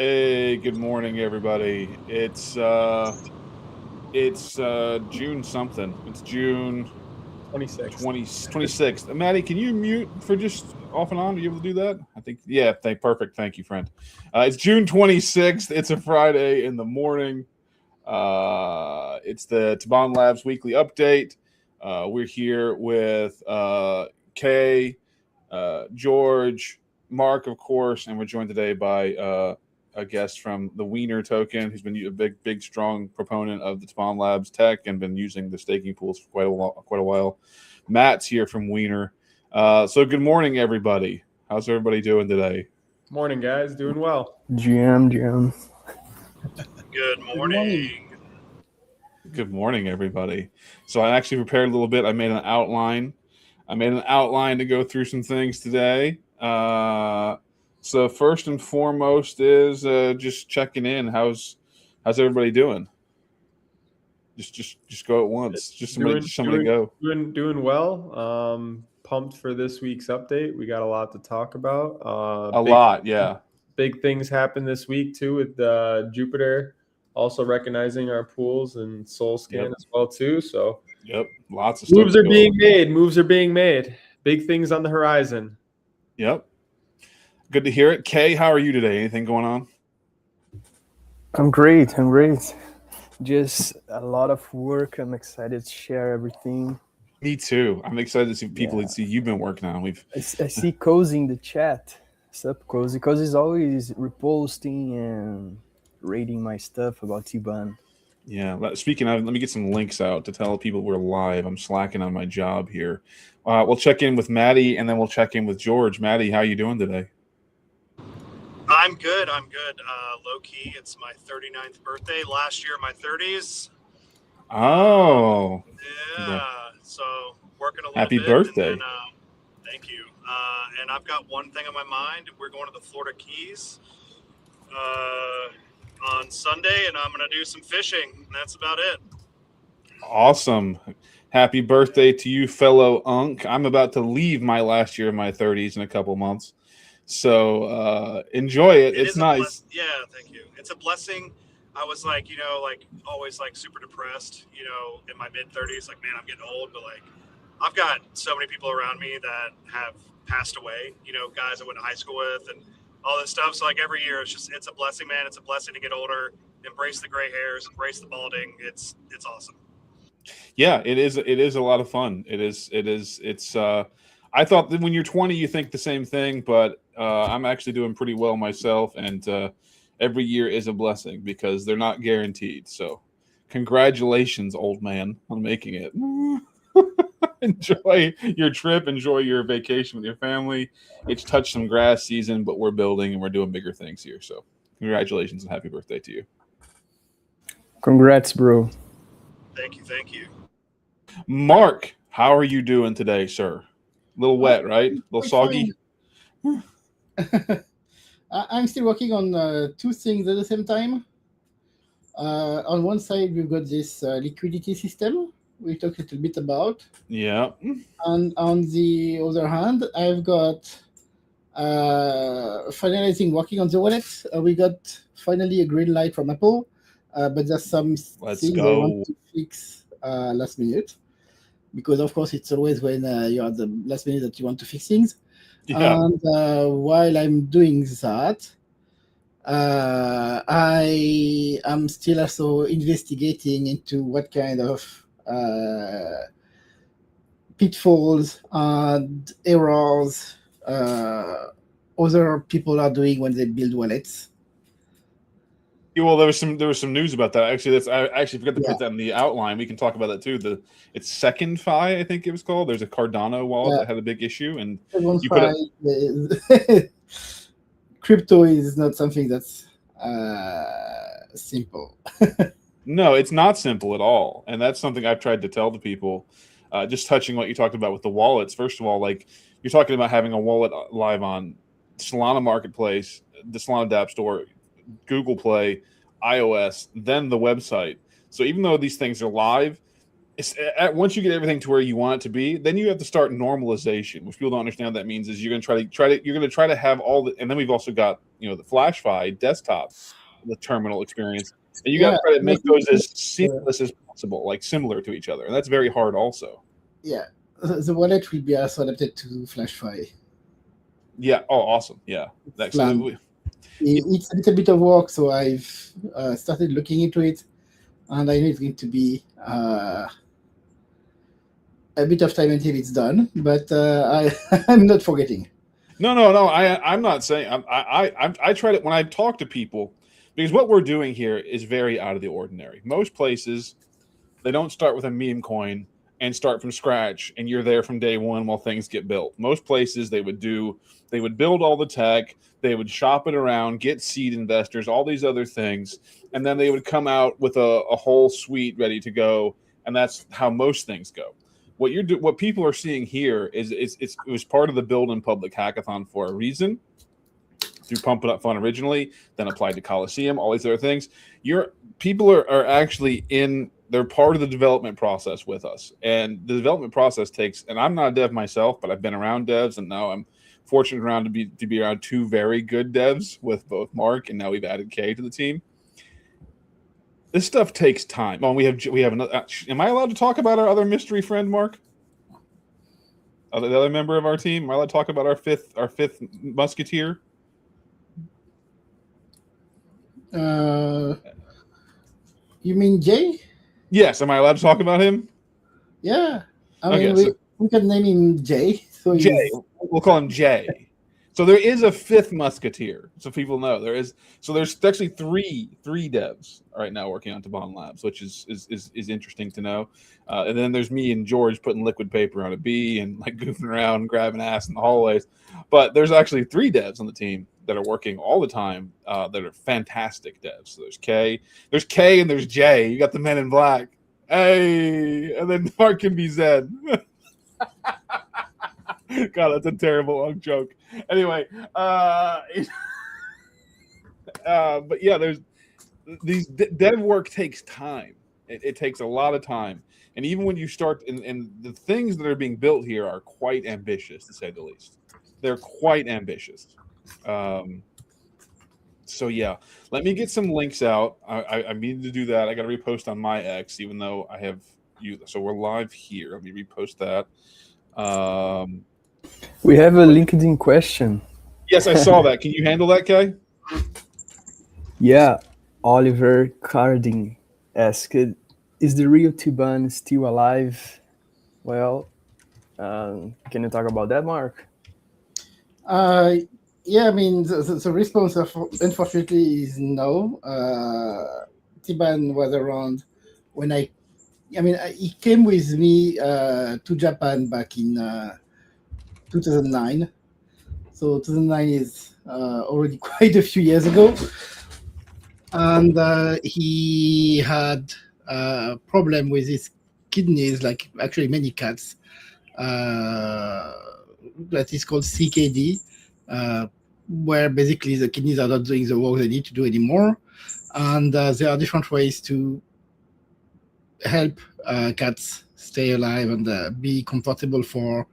Hey, good morning, everybody. It's June something. It's June 26th. 26th. Maddie, can you mute for just off and on? Are you able to do that? I think yeah. Perfect. Thank you, friend. It's June 26th. It's a Friday in the morning. It's the Tibane Labs weekly update. We're here with Kay, George, Mark, of course, and we're joined today by a guest from the Wiener Token, who's been a big, strong proponent of the Tibane Labs tech and been using the staking pools for quite a while. Matt's here from Wiener. So good morning, everybody. How's everybody doing today? Morning, guys. Doing well. GM. Good morning. Good morning, everybody. So I actually prepared a little bit. I made an outline. To go through some things today. So first and foremost is just checking in. How's everybody doing? Just go at once. Just somebody go. Doing well. Pumped for this week's update. We got a lot to talk about. Yeah. Big things happened this week too with Jupiter also recognizing our pools and SoulScan as well too. So Lots of moves are being made. Moves are being made. Big things on the horizon. Yep. Good to hear it. Kay, how are you today? Anything going on? I'm great. Just a lot of work. I'm excited to share everything. Me too. I'm excited to see people and see you've been working on. I see Cozy in the chat. What's up, Cozy? Cozy's always reposting and rating my stuff about Tibane. Yeah. Speaking of, let me get some links out to tell people we're live. I'm slacking on my job here. We'll check in with Maddie and then we'll check in with George. Maddie, how you doing today? I'm good. Low key, it's my 39th birthday. Last year, my 30s. Oh. Yeah. So working a little Happy bit. birthday. And, thank you. And I've got one thing on my mind. We're going to the Florida Keys on Sunday, and I'm going to do some fishing. And that's about it. Awesome. Happy birthday to you, fellow Unk. I'm about to leave my last year of my 30s in a couple months. So enjoy it. It's nice. Yeah, thank you. It's a blessing. I was always super depressed, in my mid 30s, man, I'm getting old, but I've got so many people around me that have passed away, guys I went to high school with and all this stuff. So every year it's a blessing, man. It's a blessing to get older, embrace the gray hairs, embrace the balding. It's awesome. Yeah, it is a lot of fun. I thought that when you're 20, you think the same thing, but I'm actually doing pretty well myself. And every year is a blessing because they're not guaranteed. So congratulations, old man, on making it. Enjoy your trip. Enjoy your vacation with your family. It's touch some grass season, but we're building and we're doing bigger things here. So congratulations and happy birthday to you. Congrats, bro. Thank you. Mark, how are you doing today, sir? A little wet, right? A little soggy? I'm still working on two things at the same time. On one side, we've got this liquidity system we talked a little bit about. Yeah. And on the other hand, I've got finalizing working on the wallet. We got finally a green light from Apple, but there's some things I want to fix last minute. Because, of course, it's always when you're at the last minute that you want to fix things. Yeah. And while I'm doing that, I am still also investigating into what kind of pitfalls and errors other people are doing when they build wallets. Well, there was some news about that. Actually, I actually forgot to put that in the outline. We can talk about that too. It's Second Fi, I think it was called. There's a Cardano wallet that had a big issue, and you put crypto is not something that's simple. No, it's not simple at all, and that's something I've tried to tell the people. Just touching what you talked about with the wallets. First of all, you're talking about having a wallet live on Solana Marketplace, the Solana DApp Store, Google Play, iOS, then the website. So even though these things are live, once you get everything to where you want it to be, then you have to start normalization, which people don't understand what that means. Is you're going to try to have all the, and then we've also got the FlashFi desktop, the terminal experience, and you got to try to make those as seamless as possible, like similar to each other, and that's very hard also. Yeah, the wallet will be also adapted to FlashFi. Yeah. Oh, awesome. Yeah. It's a little bit of work, so I've started looking into it, and I know it's going to be a bit of time until it's done, but I'm not forgetting. No. I'm not saying. I try to, when I talk to people, because what we're doing here is very out of the ordinary. Most places, they don't start with a meme coin and start from scratch, and you're there from day one while things get built. Most places they would build all the tech, they would shop it around, get seed investors, all these other things, and then they would come out with a whole suite ready to go, and that's how most things go. What people are seeing here is it was part of the Build in Public Hackathon for a reason. Through Pump It Up Fun originally, then applied to Coliseum, all these other things. People are actually they're part of the development process with us. And the development process takes, and I'm not a dev myself, but I've been around devs, and now I'm fortunate to be around two very good devs with both Mark, and now we've added Kay to the team. This stuff takes time. Oh, we have another. Am I allowed to talk about our other mystery friend, Mark? The other member of our team? Am I allowed to talk about our fifth musketeer? You mean Jay? Yes. Am I allowed to talk about him? Yeah. I mean, we can name him Jay. So Jay. We'll call him Jay. So there is a fifth musketeer, so people know there is. So there's actually three devs right now working on Tibane Labs, which is interesting to know. And then there's me and George putting liquid paper on a bee and like goofing around, grabbing ass in the hallways. But there's actually 3 devs on the team that are working all the time that are fantastic devs. So there's K, and there's Jay. You got the men in black. Hey, and then Mark can be Zed. God, that's a terrible long joke. Anyway, but yeah, there's these dev work takes time. It takes a lot of time, and even when you start, and the things that are being built here are quite ambitious, to say the least. They're quite ambitious. So yeah, let me get some links out. I need to do that. I got to repost on my X, even though I have you. So we're live here. Let me repost that. We have a LinkedIn question. Yes, I saw that. Can you handle that, Kay? Yeah, Oliver Carding asked, "Is the real Tibane still alive?" Well, can you talk about that, Mark? Yeah, I mean, the response, unfortunately, is no. Tibane was around when he came with me to Japan back in 2009. So 2009 is already quite a few years ago. And he had a problem with his kidneys, like actually many cats. That is called CKD, where basically the kidneys are not doing the work they need to do anymore. And there are different ways to help cats stay alive and be comfortable for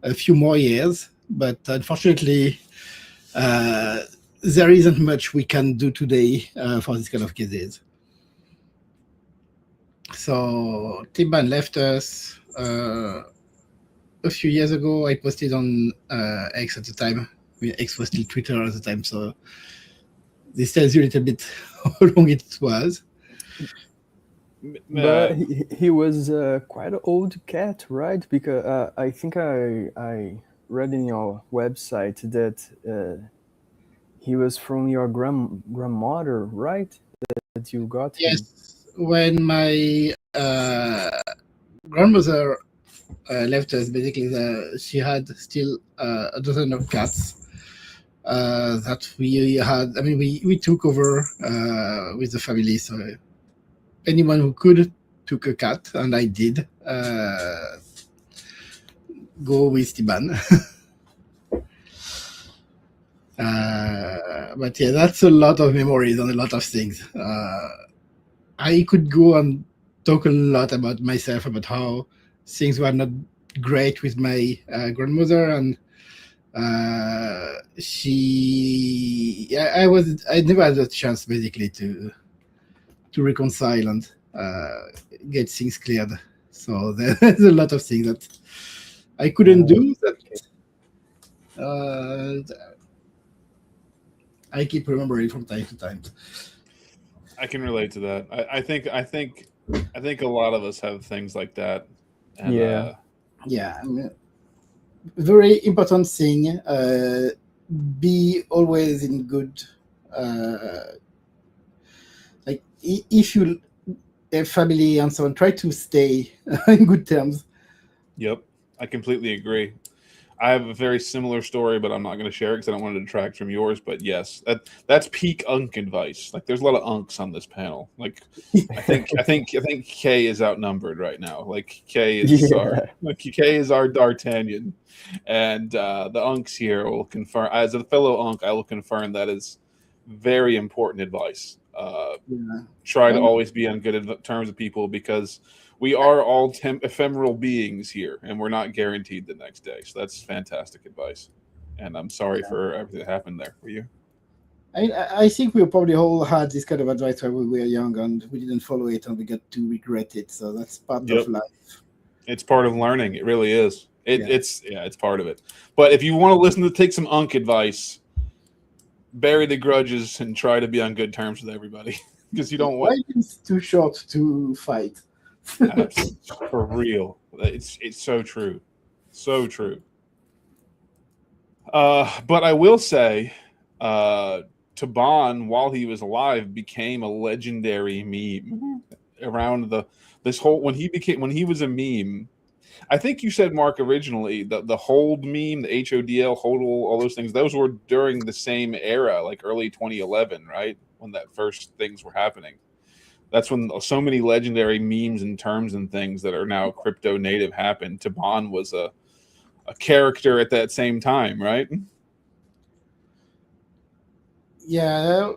a few more years. But unfortunately, there isn't much we can do today for this kind of cases. So Tibane left us a few years ago. I posted on X at the time. X was still Twitter at the time, so this tells you a little bit how long it was. But he was quite an old cat, right? Because I think I read in your website that he was from your grandmother, right? That you got him. Yes, when my grandmother left us, basically she had still a dozen of cats that we had. I mean, we took over with the family. So anyone who could took a cat, and I did go with Tibane. But yeah, that's a lot of memories and a lot of things. I could go on talk a lot about myself, about how things were not great with my grandmother, and I never had a chance basically to reconcile and get things cleared. So there's a lot of things that I couldn't do that I keep remembering from time to time. I can relate to that. I think a lot of us have things like that. And, Yeah. Yeah, I mean, very important thing. Be always in good. Like if you have family and so on, try to stay in good terms. Yep, I completely agree. I have a very similar story, but I'm not going to share it because I don't want to detract from yours. But yes, that's peak unk advice. Like, there's a lot of unks on this panel. Like, I think Kay is outnumbered right now. Like, Kay is our D'Artagnan, and the unks here will confirm. As a fellow unk, I will confirm that is very important advice. Try to always be on good terms with people, because we are all ephemeral beings here, and we're not guaranteed the next day. So that's fantastic advice. And I'm sorry for everything that happened there for you. I think we probably all had this kind of advice when we were young, and we didn't follow it, and we got to regret it. So that's part of life. It's part of learning. It really is. It's part of it. But if you want to take some unk advice, bury the grudges and try to be on good terms with everybody, because you don't want. Life is too short to fight. For real, it's so true, so true. But I will say, Tibane, while he was alive, became a legendary meme around when he was a meme. I think you said, Mark, originally the hold meme, the HODL, hodl, all those things, those were during the same era, like early 2011, right? When that first things were happening. That's when so many legendary memes and terms and things that are now crypto native happened. Tibane was a character at that same time, right? Yeah,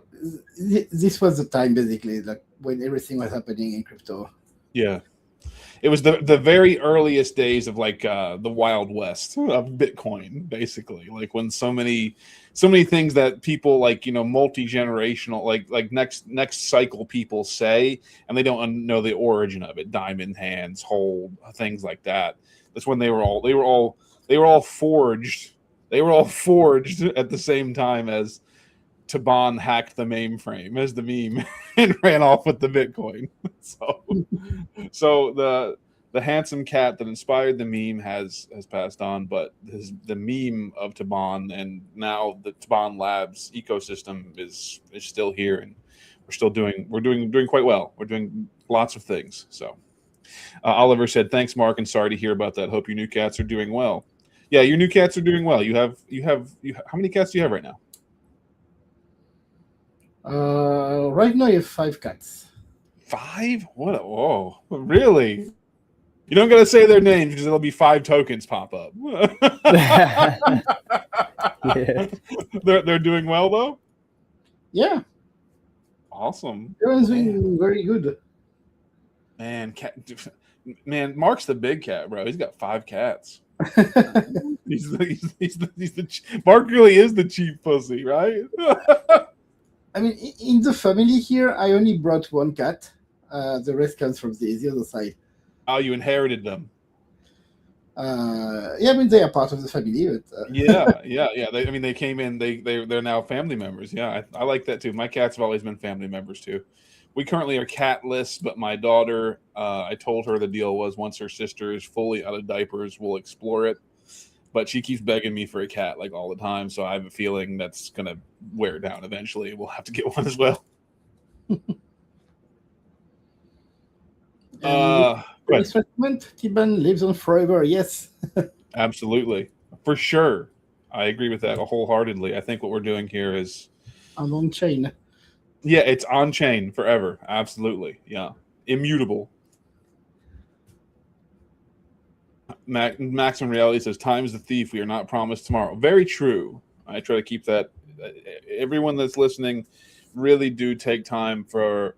this was the time basically, like when everything was happening in crypto. Yeah. It was the very earliest days of like the Wild West of Bitcoin, basically. Like when so many things that people like, multi-generational, like next cycle people say, and they don't know the origin of it. Diamond hands, hold, things like that. That's when they were all forged. They were all forged at the same time as Tibane hacked the mainframe as the meme and ran off with the Bitcoin. So the handsome cat that inspired the meme has passed on, but the meme of Tibane and now the Tibane Labs ecosystem is still here, and we're doing quite well. We're doing lots of things. So Oliver said, "Thanks, Mark, and sorry to hear about that. Hope your new cats are doing well." Yeah, your new cats are doing well. You have how many cats do you have right now? Right now, you have 5 cats. 5? What? Oh, really? You don't got to say their names because there'll be 5 tokens pop up. Yeah. They're doing well though. Yeah, Awesome. everyone's doing very good. Man, Mark's the big cat, bro. He's got 5 cats. he's Mark really is the cheap pussy, right? I mean, in the family here, I only brought 1 cat. The rest comes from the other side. Oh, you inherited them. Yeah, I mean, they are part of the family. But, Yeah. They came in. They're now family members. Yeah, I like that too. My cats have always been family members too. We currently are catless, but my daughter, I told her the deal was once her sister is fully out of diapers, we'll explore it. But she keeps begging me for a cat like all the time, so I have a feeling that's gonna wear down eventually. We'll have to get one as well. Tibane lives on forever. Yes. Absolutely, for sure. I agree with that wholeheartedly. I think what we're doing here is on chain. Yeah, it's on chain forever. Absolutely, yeah, immutable. Maximum Reality says, "Time is the thief. We are not promised tomorrow." Very true. I try to keep that. Everyone that's listening, really do take time for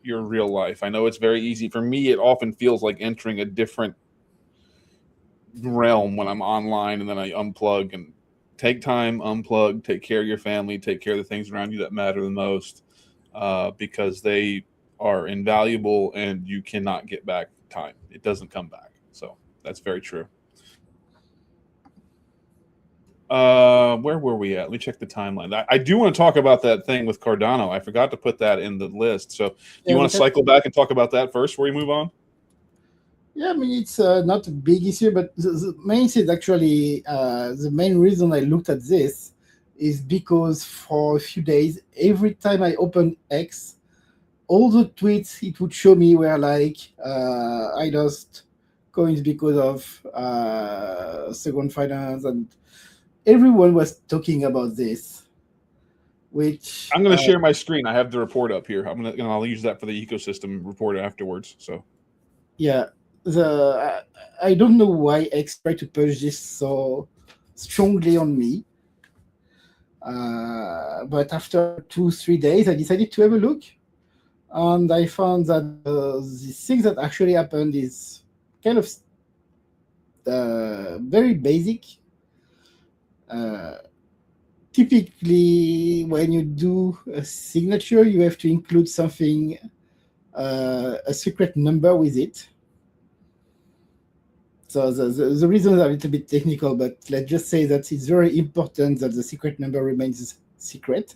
your real life. I know it's very easy. For me, it often feels like entering a different realm when I'm online, and then I unplug and take time, unplug, take care of your family, take care of the things around you that matter the most, because they are invaluable and you cannot get back time. It doesn't come back. So that's very true. Where were we at? Let me check the timeline. I do want to talk about that thing with Cardano. I forgot to put that in the list. So do you want to cycle back and talk about that first before we move on? Yeah, I mean, it's not a big issue, but the main thing actually, the main reason I looked at this is because for a few days, every time I opened X, all the tweets it would show me were like, I lost coins because of second finance, and everyone was talking about this. Which I'm going to share my screen. I have the report up here. I'll use that for the ecosystem report afterwards. So yeah, I don't know why X tried to push this so strongly on me. But after 2-3 days, I decided to have a look, and I found that the thing that actually happened is kind of very basic. Typically, when you do a signature, you have to include something, a secret number with it. So the reasons are a little bit technical, but let's just say that it's very important that the secret number remains secret.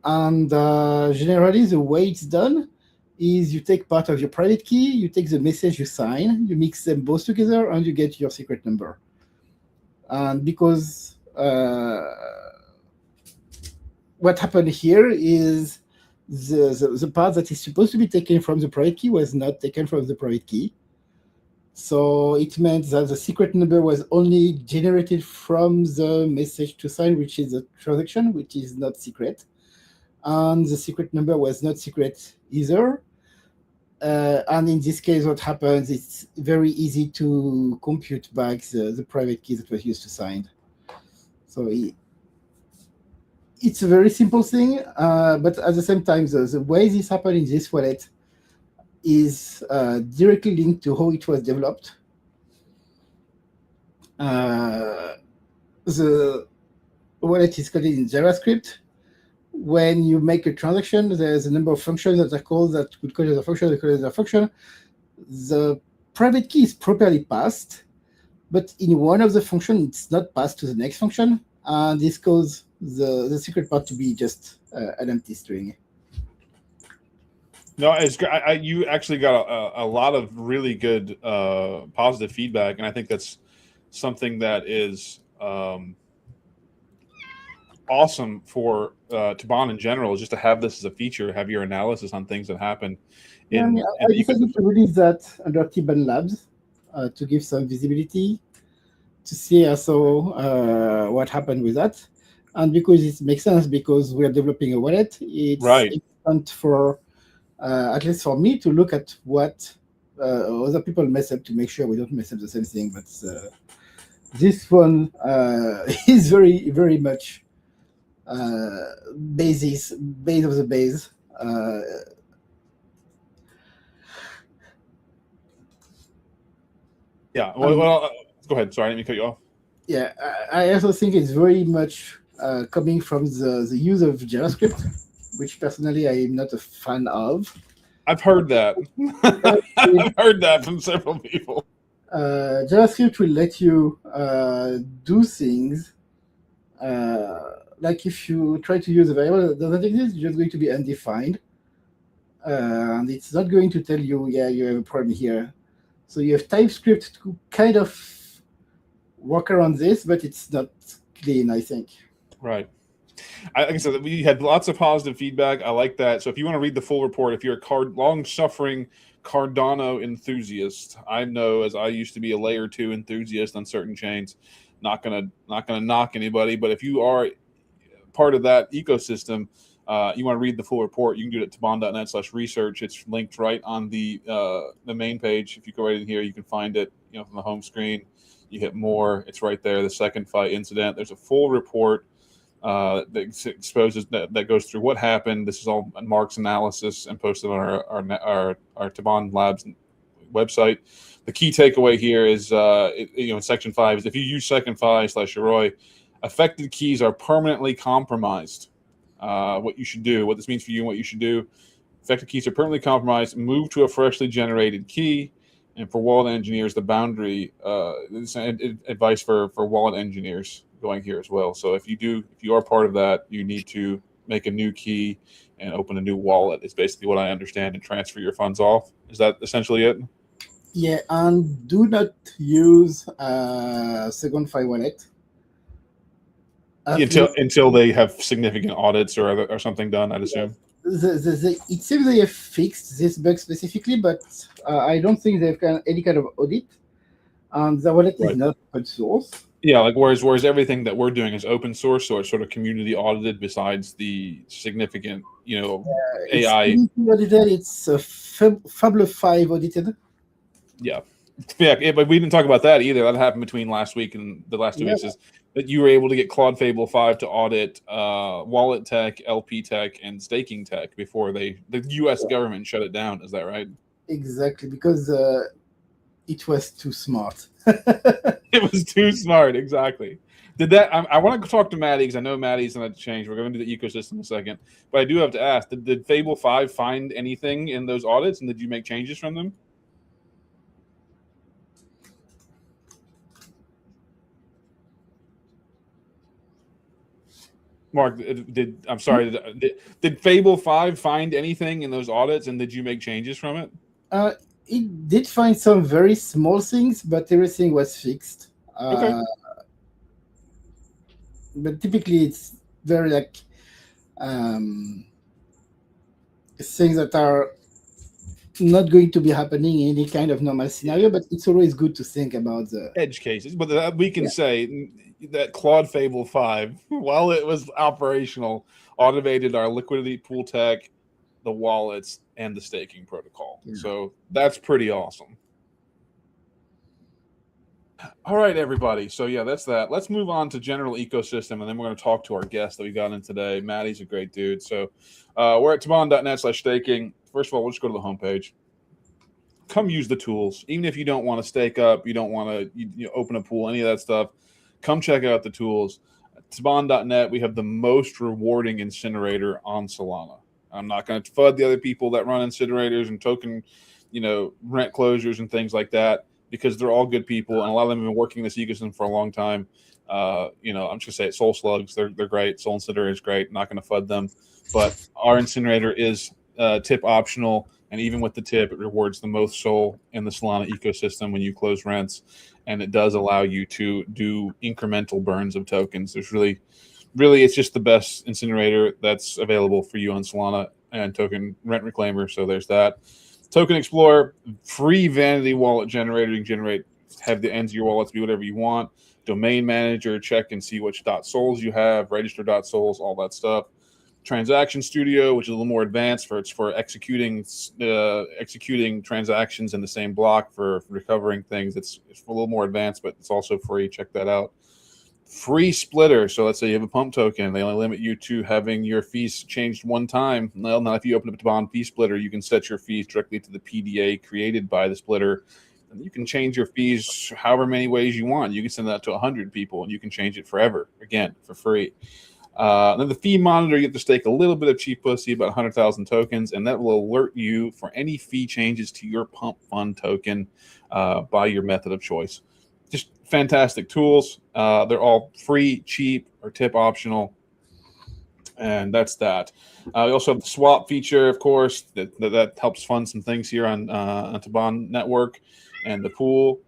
And generally, the way it's done is you take part of your private key, you take the message you sign, you mix them both together, and you get your secret number. And because what happened here is the part that is supposed to be taken from the private key was not taken from the private key. So it meant that the secret number was only generated from the message to sign, which is a transaction, which is not secret. And the secret number was not secret either. And in this case, what happens, it's very easy to compute back the private key that was used to sign. So it's a very simple thing, but at the same time, the way this happened in this wallet is directly linked to how it was developed. The wallet is coded in JavaScript. When you make a transaction, there's a number of functions that are called that could call as a function, that call as a function. The private key is properly passed, but in one of the functions, it's not passed to the next function, and this causes the secret part to be just an empty string. No, it's you actually got a lot of really good positive feedback, and I think that's something that is awesome for Tibane in general, is just to have this as a feature, have your analysis on things that happen. I decided to release that under Tibane Labs to give some visibility, to see also what happened with that. And because it makes sense, because we're developing a wallet, it's important for, at least for me, to look at what other people mess up to make sure we don't mess up the same thing. But this one is very, very much base of the base. Yeah, well, go ahead. Sorry, I didn't mean to cut you off. Yeah, I also think it's very much coming from the use of JavaScript, which personally I am not a fan of. I've heard that. I've heard that from several people. JavaScript will let you do things like if you try to use a variable that doesn't exist, it's just going to be undefined. And it's not going to tell you, yeah, you have a problem here. So you have TypeScript to kind of work around this, but it's not clean, I think. Right. Like I said, we had lots of positive feedback. I like that. So if you want to read the full report, if you're a long-suffering Cardano enthusiast, I know, as I used to be a layer 2 enthusiast on certain chains, not gonna knock anybody, but if you are part of that ecosystem, you want to read the full report, you can do it at tibane.net/research. It's linked right on the main page. If you go right in here, you can find it, from the home screen. You hit more, it's right there. The second fight incident. There's a full report that exposes that goes through what happened. This is all Mark's analysis and posted on our Tibane Labs website. The key takeaway here is, in Section 5 is if you use Section 5/Yoroi, affected keys are permanently compromised. What you should do, what this means for you, and what you should do. Affected keys are permanently compromised. Move to a freshly generated key. And for wallet engineers, the boundary advice for wallet engineers going here as well. So if you are part of that, you need to make a new key and open a new wallet. Is basically what I understand, and transfer your funds off. Is that essentially it? Yeah, and do not use Second 5 wallet until they have significant audits or something done, I'd assume. It seems they have fixed this bug specifically, but I don't think they've got any kind of audit. And the wallet is not open source. Yeah, like whereas everything that we're doing is open source, so it's sort of community audited. Besides the significant, AI audited, it's Fable 5 audited. Yeah, but we didn't talk about that either. That happened between last week and the last 2 weeks. Is that you were able to get Claude Fable 5 to audit wallet tech, LP tech, and staking tech before the U.S. government shut it down. Is that right? Exactly, because it was too smart. It was too smart. Exactly. Did that? I want to talk to Maddie because I know Maddie's going to change. We're going to do the ecosystem in a second, but I do have to ask: Did Fable 5 find anything in those audits, and did you make changes from them? Mark, did Fable 5 find anything in those audits, and did you make changes from it? It did find some very small things, but everything was fixed. Okay. But typically, it's very things that are not going to be happening in any kind of normal scenario, but it's always good to think about the edge cases. But we can say that Claude Fable 5, while it was operational, automated our liquidity pool tech, the wallets, and the staking protocol. Yeah. So that's pretty awesome. All right, everybody. So that's that. Let's move on to general ecosystem, and then we're going to talk to our guest that we got in today. Maddie's a great dude. So we're at tibane.net/staking. First of all, we'll just go to the homepage. Come use the tools. Even if you don't want to stake up, you don't want to open a pool, any of that stuff, come check out the tools. At Tibane.net, we have the most rewarding incinerator on Solana. I'm not going to FUD the other people that run incinerators and token, rent closures and things like that, because they're all good people, and a lot of them have been working this ecosystem for a long time. I'm just going to say it, Soul Slugs, they're great. Soul Incinerator is great. Not going to FUD them. But our incinerator is tip optional, and even with the tip, it rewards the most Soul in the Solana ecosystem when you close rents, and it does allow you to do incremental burns of tokens. There's really, it's just the best incinerator that's available for you on Solana and token rent reclaimer. So there's that. Token Explorer, free vanity wallet generator. You can have the ends of your wallets be whatever you want. Domain manager, check and see which .souls you have, register .souls, all that stuff. Transaction Studio, which is a little more advanced for executing transactions in the same block for recovering things. It's a little more advanced, but it's also free. Check that out. Free splitter. So let's say you have a pump token. They only limit you to having your fees changed one time. Well, now if you open up a Tibane fee splitter, you can set your fees directly to the PDA created by the splitter. And you can change your fees however many ways you want. You can send that to 100 people, and you can change it forever, again, for free. Then the fee monitor, you have to stake a little bit of cheap pussy, about 100,000 tokens, and that will alert you for any fee changes to your pump fund token by your method of choice. Just fantastic tools. They're all free, cheap, or tip optional. And that's that. We also have the swap feature, of course, that helps fund some things here on Tibane Network and the pool.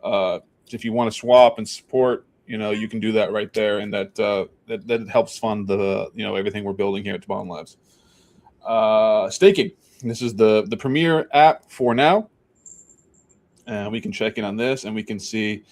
If you want to swap and support, you can do that right there, and that helps fund the everything we're building here at Tibane Labs. Staking. This is the premier app for now, and we can check in on this, and we can see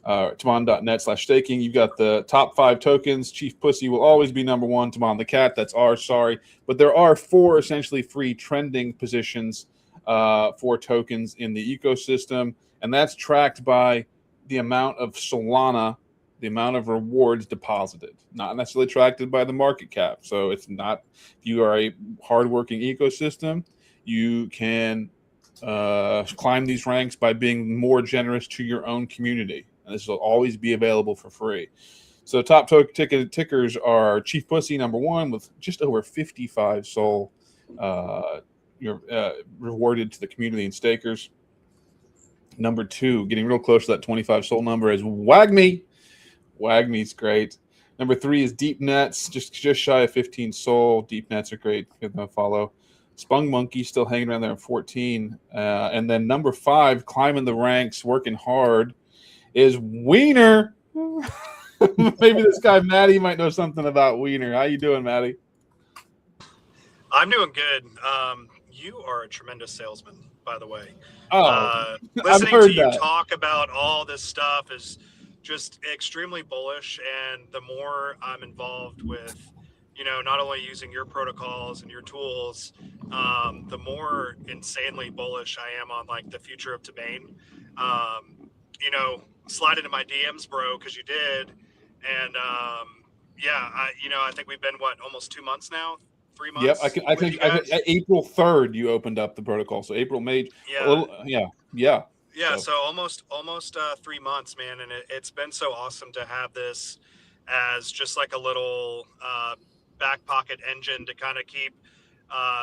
Tibane.net/staking. You've got the top 5 tokens. Chief Pussy will always be number 1. Tibane the cat, that's ours. Sorry, but there are 4 essentially free trending positions for tokens in the ecosystem, and that's tracked by the amount of Solana the amount of rewards deposited, not necessarily attracted by the market cap. So it's not, if you are a hardworking ecosystem, you can climb these ranks by being more generous to your own community. And this will always be available for free. So top tickers are Chief Pussy #1 with just over 55 soul rewarded to the community and stakers. #2, getting real close to that 25 soul number, is Wagme. Wagme's great. #3 is Deep Nets, just shy of 15 soul. Deep Nets are great. Give them a follow. Spung Monkey still hanging around there at 14. And then #5, climbing the ranks, working hard, is Wiener. Maybe this guy Maddie might know something about Wiener. How you doing, Maddie? I'm doing good. You are a tremendous salesman, by the way. Listening to you talk about all this stuff is just extremely bullish. And the more I'm involved with, not only using your protocols and your tools, the more insanely bullish I am on like the future of Tibane. Slide into my DMs, bro, because you did. And I think we've been almost 2 months now, 3 months. Yep, I think April 3rd you opened up the protocol. So April, May. Yeah. So almost 3 months, man, and it's been so awesome to have this as just like a little back pocket engine to kind of keep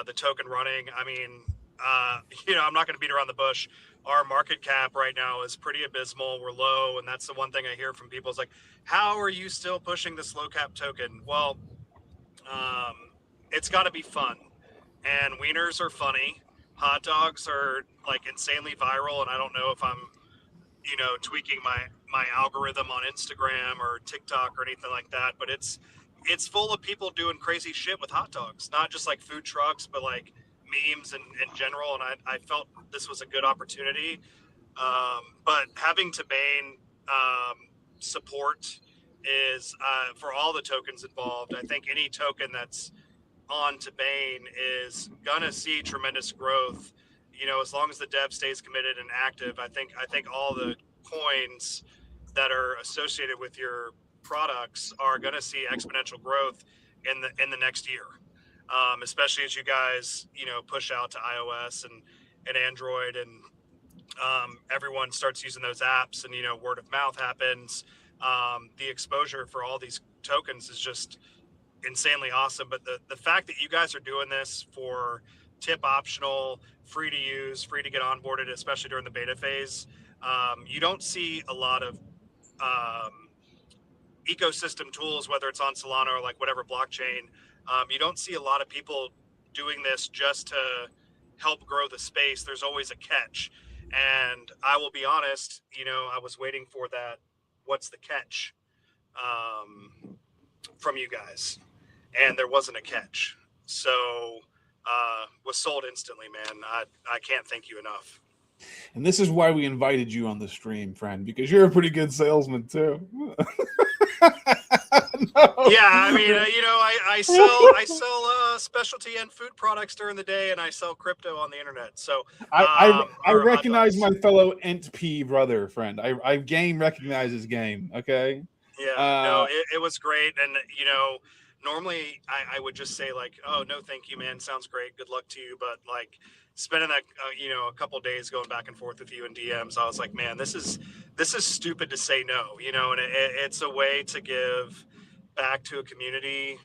the token running. I mean, I'm not going to beat around the bush. Our market cap right now is pretty abysmal. We're low, and that's the one thing I hear from people is like, how are you still pushing this low cap token? Well, it's got to be fun, and wieners are funny. Hot dogs are like insanely viral, and I don't know if I'm, tweaking my algorithm on Instagram or TikTok or anything like that, but it's full of people doing crazy shit with hot dogs, not just like food trucks, but like memes in general. And I felt this was a good opportunity. But having Tibane support is for all the tokens involved. I think any token that's on Tibane is gonna see tremendous growth. As long as the dev stays committed and active, I think all the coins that are associated with your products are going to see exponential growth in the next year, especially as you guys push out to iOS and Android, and everyone starts using those apps, and word of mouth happens. The exposure for all these tokens is just insanely awesome. But the fact that you guys are doing this for tip optional, free to use, free to get onboarded, especially during the beta phase, you don't see a lot of ecosystem tools, whether it's on Solana or like whatever blockchain. You don't see a lot of people doing this just to help grow the space. There's always a catch. And I will be honest, I was waiting for that. What's the catch from you guys? And there wasn't a catch. So was sold instantly, man. I can't thank you enough. And this is why we invited you on the stream, friend, because you're a pretty good salesman too. No. Yeah, I mean, I sell specialty and food products during the day, and I sell crypto on the internet. So I recognize my fellow NP brother, friend. Game recognizes game. Okay. Yeah, it was great, and normally I would just say like, oh no, thank you, man. Sounds great. Good luck to you. But like spending that a couple days going back and forth with you in DMs, I was like, man, this is stupid to say no. And it's a way to give back to a community.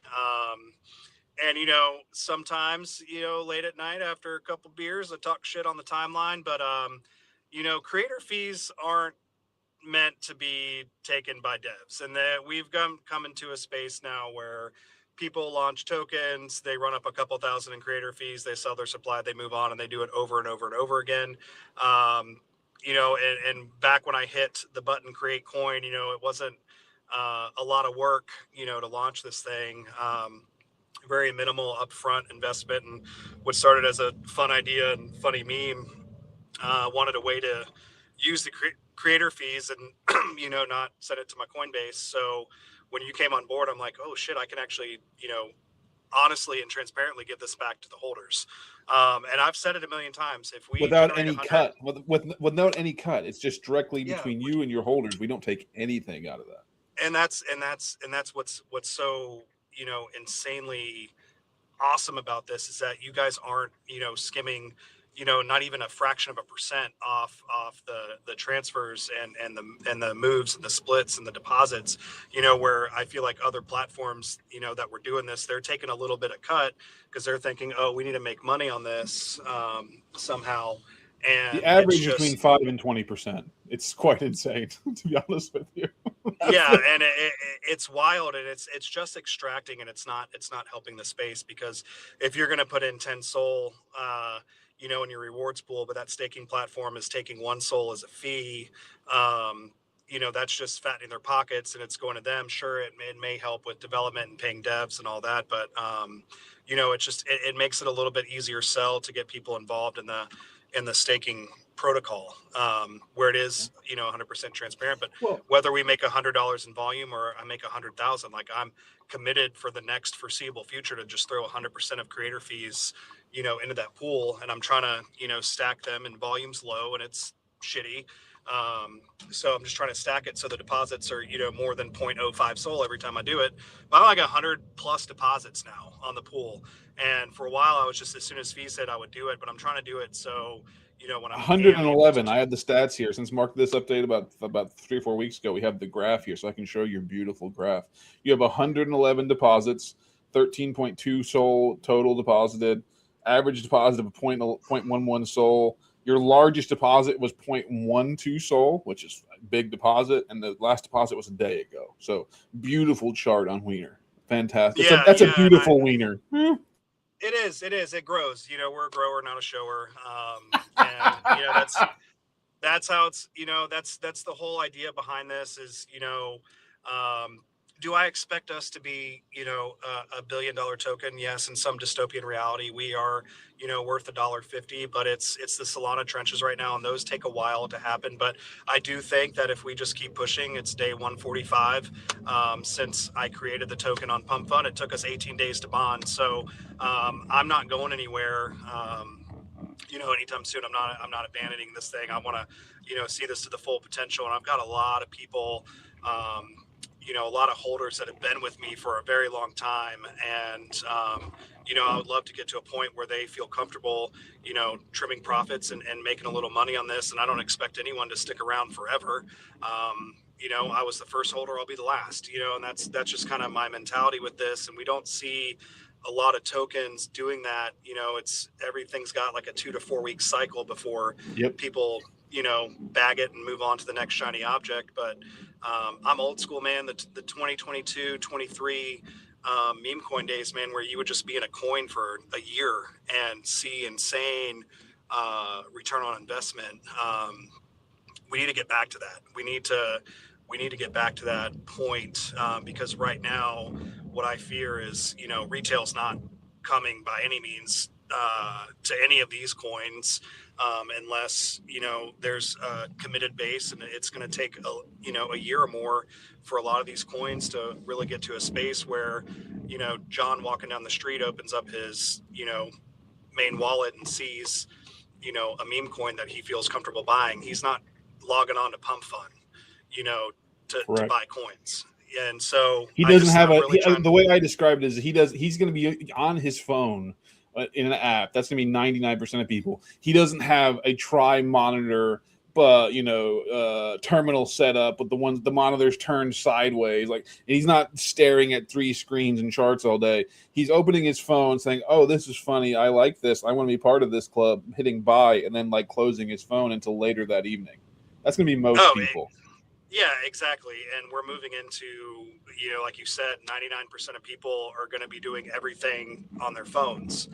And sometimes late at night after a couple beers, I talk shit on the timeline. But creator fees aren't meant to be taken by devs, and that we've come into a space now where people launch tokens, they run up a couple thousand in creator fees, they sell their supply, they move on, and they do it over and over and over again. And back when I hit the button create coin, it wasn't a lot of work to launch this thing. Very minimal upfront investment, and what started as a fun idea and funny meme, wanted a way to use the creator fees and not send it to my Coinbase. So when you came on board, I'm like, oh shit, I can actually honestly and transparently give this back to the holders. And I've said it a million times, if we without any cut, without any cut, it's just directly between you and your holders. We don't take anything out of that. and that's what's so, insanely awesome about this is that you guys aren't, skimming, not even a fraction of a percent off the transfers and the moves and the splits and the deposits, where I feel like other platforms, that were doing this, they're taking a little bit of cut because they're thinking, oh, we need to make money on this somehow. And The average it's is between just 5 and 20%. It's quite insane, to be honest with you. yeah, and it's wild, and it's just extracting, and it's not helping the space, because if you're going to put in 10 soul in your rewards pool, but that staking platform is taking 1 soul as a fee, that's just fattening their pockets, and it's going to them. Sure, it may help with development and paying devs and all that, but it's just it makes it a little bit easier sell to get people involved in the staking protocol, where it is 100% transparent. But Well, whether we make $100 in volume or I make 100,000, like, I'm committed for the next foreseeable future to just throw 100% of creator fees into that pool, and I'm trying to stack them, and volume's low and it's shitty. So I'm just trying to stack it so the deposits are more than 0.05 soul every time I do it. But I'm like 100 plus deposits now on the pool, and for a while I was just, as soon as fees hit I would do it, but I'm trying to do it so when I am able 111. to I had the stats here since Mark this update about 3 or 4 weeks ago. We have the graph here, so I can show your beautiful graph. You have 111 deposits, 13.2 soul total deposited, average deposit of 0.11 soul. Your largest deposit was 0.12 soul, which is a big deposit, and the last deposit was a day ago. So beautiful chart on Wiener. Fantastic. That's a beautiful Wiener. It is. It grows. We're a grower, not a shower. And that's how it's. That's the whole idea behind this. Is do I expect us to be a $1 billion token? Yes, in some dystopian reality, we are worth $1.50. But it's the Solana trenches right now, and those take a while to happen. But I do think that if we just keep pushing, it's day 145. Since I created the token on Pump Fund, it took us 18 days to bond. So I'm not going anywhere. Anytime soon. I'm not abandoning this thing. I want to see this to the full potential, and I've got a lot of people, a lot of holders that have been with me for a very long time, and I would love to get to a point where they feel comfortable trimming profits and making a little money on this. And I don't expect anyone to stick around forever. I was the first holder, I'll be the last, and that's just kind of my mentality with this. And we don't see a lot of tokens doing that. It's everything's got like a 2 to 4 week cycle before people bag it and move on to the next shiny object. But I'm old school, man. The 2022 23 meme coin days, man, where you would just be in a coin for a year and see insane return on investment. We need to get back to that. We need to get back to that point, because right now what I fear is retail's not coming by any means to any of these coins, unless there's a committed base, and it's going to take a year or more for a lot of these coins to really get to a space where John walking down the street opens up his main wallet and sees a meme coin that he feels comfortable buying. He's not logging on to Pump Fund to buy coins. And so he doesn't have the way I described it is he's going to be on his phone in an app. That's going to be 99% of people. He doesn't have a monitor, but terminal set up with the monitors turned sideways. Like, he's not staring at 3 screens and charts all day. He's opening his phone saying, "Oh, this is funny. I like this. I want to be part of this club," hitting buy, and then closing his phone until later that evening. That's going to be most people. Yeah, exactly. And we're moving into, like you said, 99% of people are going to be doing everything on their phones.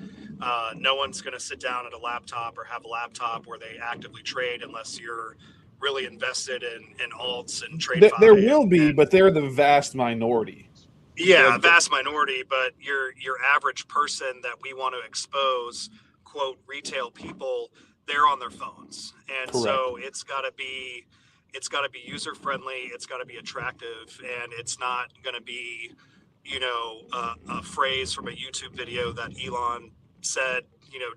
No one's going to sit down at a laptop or have a laptop where they actively trade, unless you're really invested in alts and trade. There will be, but they're the vast minority. Yeah, vast minority. But your average person that we want to expose, quote, retail people, they're on their phones. And Correct. So it's got to be user friendly. It's got to be attractive, and it's not going to be, a phrase from a YouTube video that Elon said,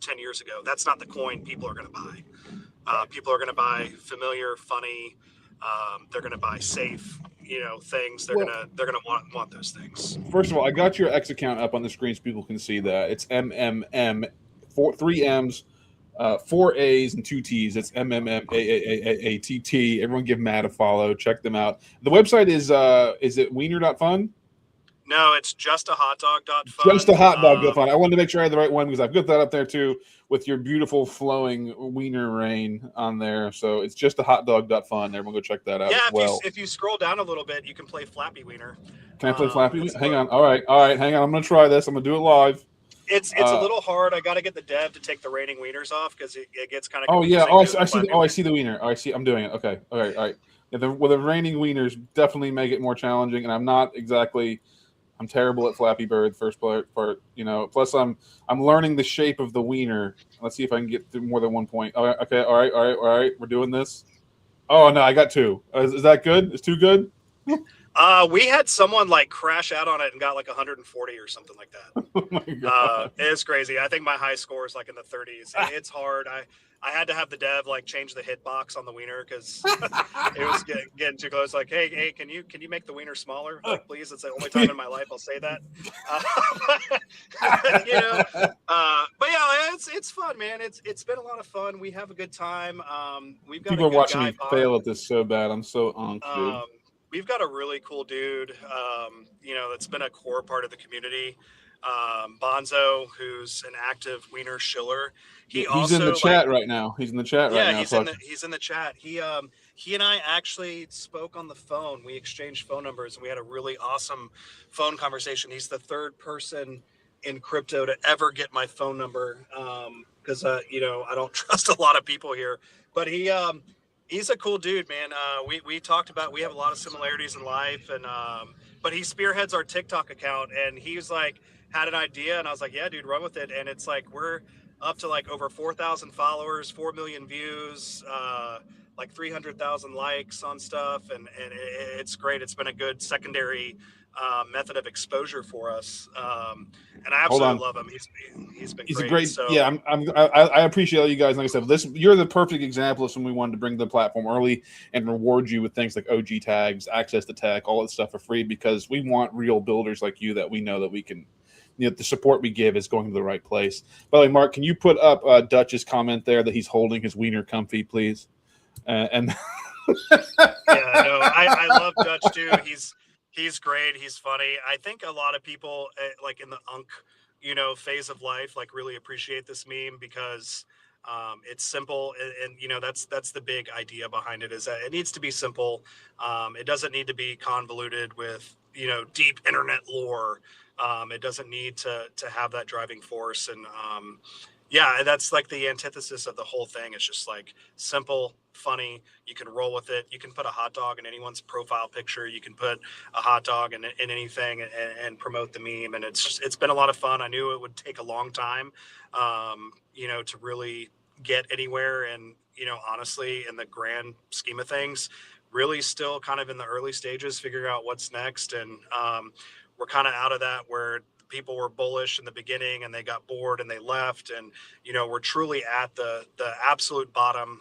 10 years ago. That's not the coin people are going to buy. People are going to buy familiar, funny. They're going to buy safe. things, they're gonna want those things. First of all, I got your X account up on the screen so people can see that. It's MMM, 3 M's, 4 A's, and 2 T's. It's MMMAAAATT. Everyone give Matt a follow. Check them out. The website is it wiener.fun? No, it's just a hotdog.fun. Just a hotdog.fun. I wanted to make sure I had the right one because I've got that up there too with your beautiful flowing wiener rain on there. So it's just a hotdog.fun. Everyone go check that out. Yeah, as well. If you scroll down a little bit, you can play Flappy Wiener. Can I play Flappy Wiener? Hang on. All right. Hang on. I'm going to try this. I'm going to do it live. It's a little hard. I got to get the dev to take the raining wieners off because it gets kind of. Oh yeah. I see the wiener. I see. I'm doing it. Okay. All right. Yeah, the raining wieners definitely make it more challenging, and I'm not exactly. I'm terrible at Flappy Bird first part. Plus I'm learning the shape of the wiener. Let's see if I can get through more than 1 point. Oh, okay. All right. We're doing this. Oh no, I got 2. Is that good? Is 2 good? We had someone like crash out on it and got like 140 or something like that. Oh my God. It's crazy. I think my high score is like in the 30s. It's hard. I had to have the dev like change the hitbox on the wiener because it was getting too close. Like, hey, can you make the wiener smaller? Like, please. It's the only time in my life I'll say that. But yeah, it's fun, man. It's been a lot of fun. We have a good time. We've got people are watching me fail at this so bad. I'm so dude. We've got a really cool dude, that's been a core part of the community. Bonzo, who's an active wiener shiller. He's in the chat right now. He's in the chat right now. He's in the chat. He and I actually spoke on the phone. We exchanged phone numbers and we had a really awesome phone conversation. He's the third person in crypto to ever get my phone number. Because I don't trust a lot of people here, but he's a cool dude, man. We talked about, we have a lot of similarities in life, and but he spearheads our TikTok account, and he's like had an idea, and I was like, yeah, dude, run with it. And it's like we're up to like over 4,000 followers, 4 million views, like 300,000 likes on stuff, and it's great. It's been a good secondary method of exposure for us, and I absolutely love him. He's been great. A great. So, yeah, I appreciate all you guys. Like I said, you're the perfect example of someone we wanted to bring to the platform early and reward you with things like OG tags, access to tech, all that stuff for free, because we want real builders like you that we know that we can. The support we give is going to the right place. By the way, Mark, can you put up Dutch's comment there that he's holding his wiener comfy, please? And I love Dutch too. He's great. He's funny. I think a lot of people like in the phase of life, like really appreciate this meme because it's simple. And that's the big idea behind it, is that it needs to be simple. It doesn't need to be convoluted with, deep internet lore. It doesn't need to have that driving force. And that's like the antithesis of the whole thing. It's just like simple, funny. You can roll with it. You can put a hot dog in anyone's profile picture. You can put a hot dog in anything and promote the meme. And it's been a lot of fun. I knew it would take a long time, to really get anywhere. And, honestly, in the grand scheme of things, really still kind of in the early stages, figuring out what's next. And we're kind of out of that where people were bullish in the beginning and they got bored and they left. And, we're truly at the absolute bottom,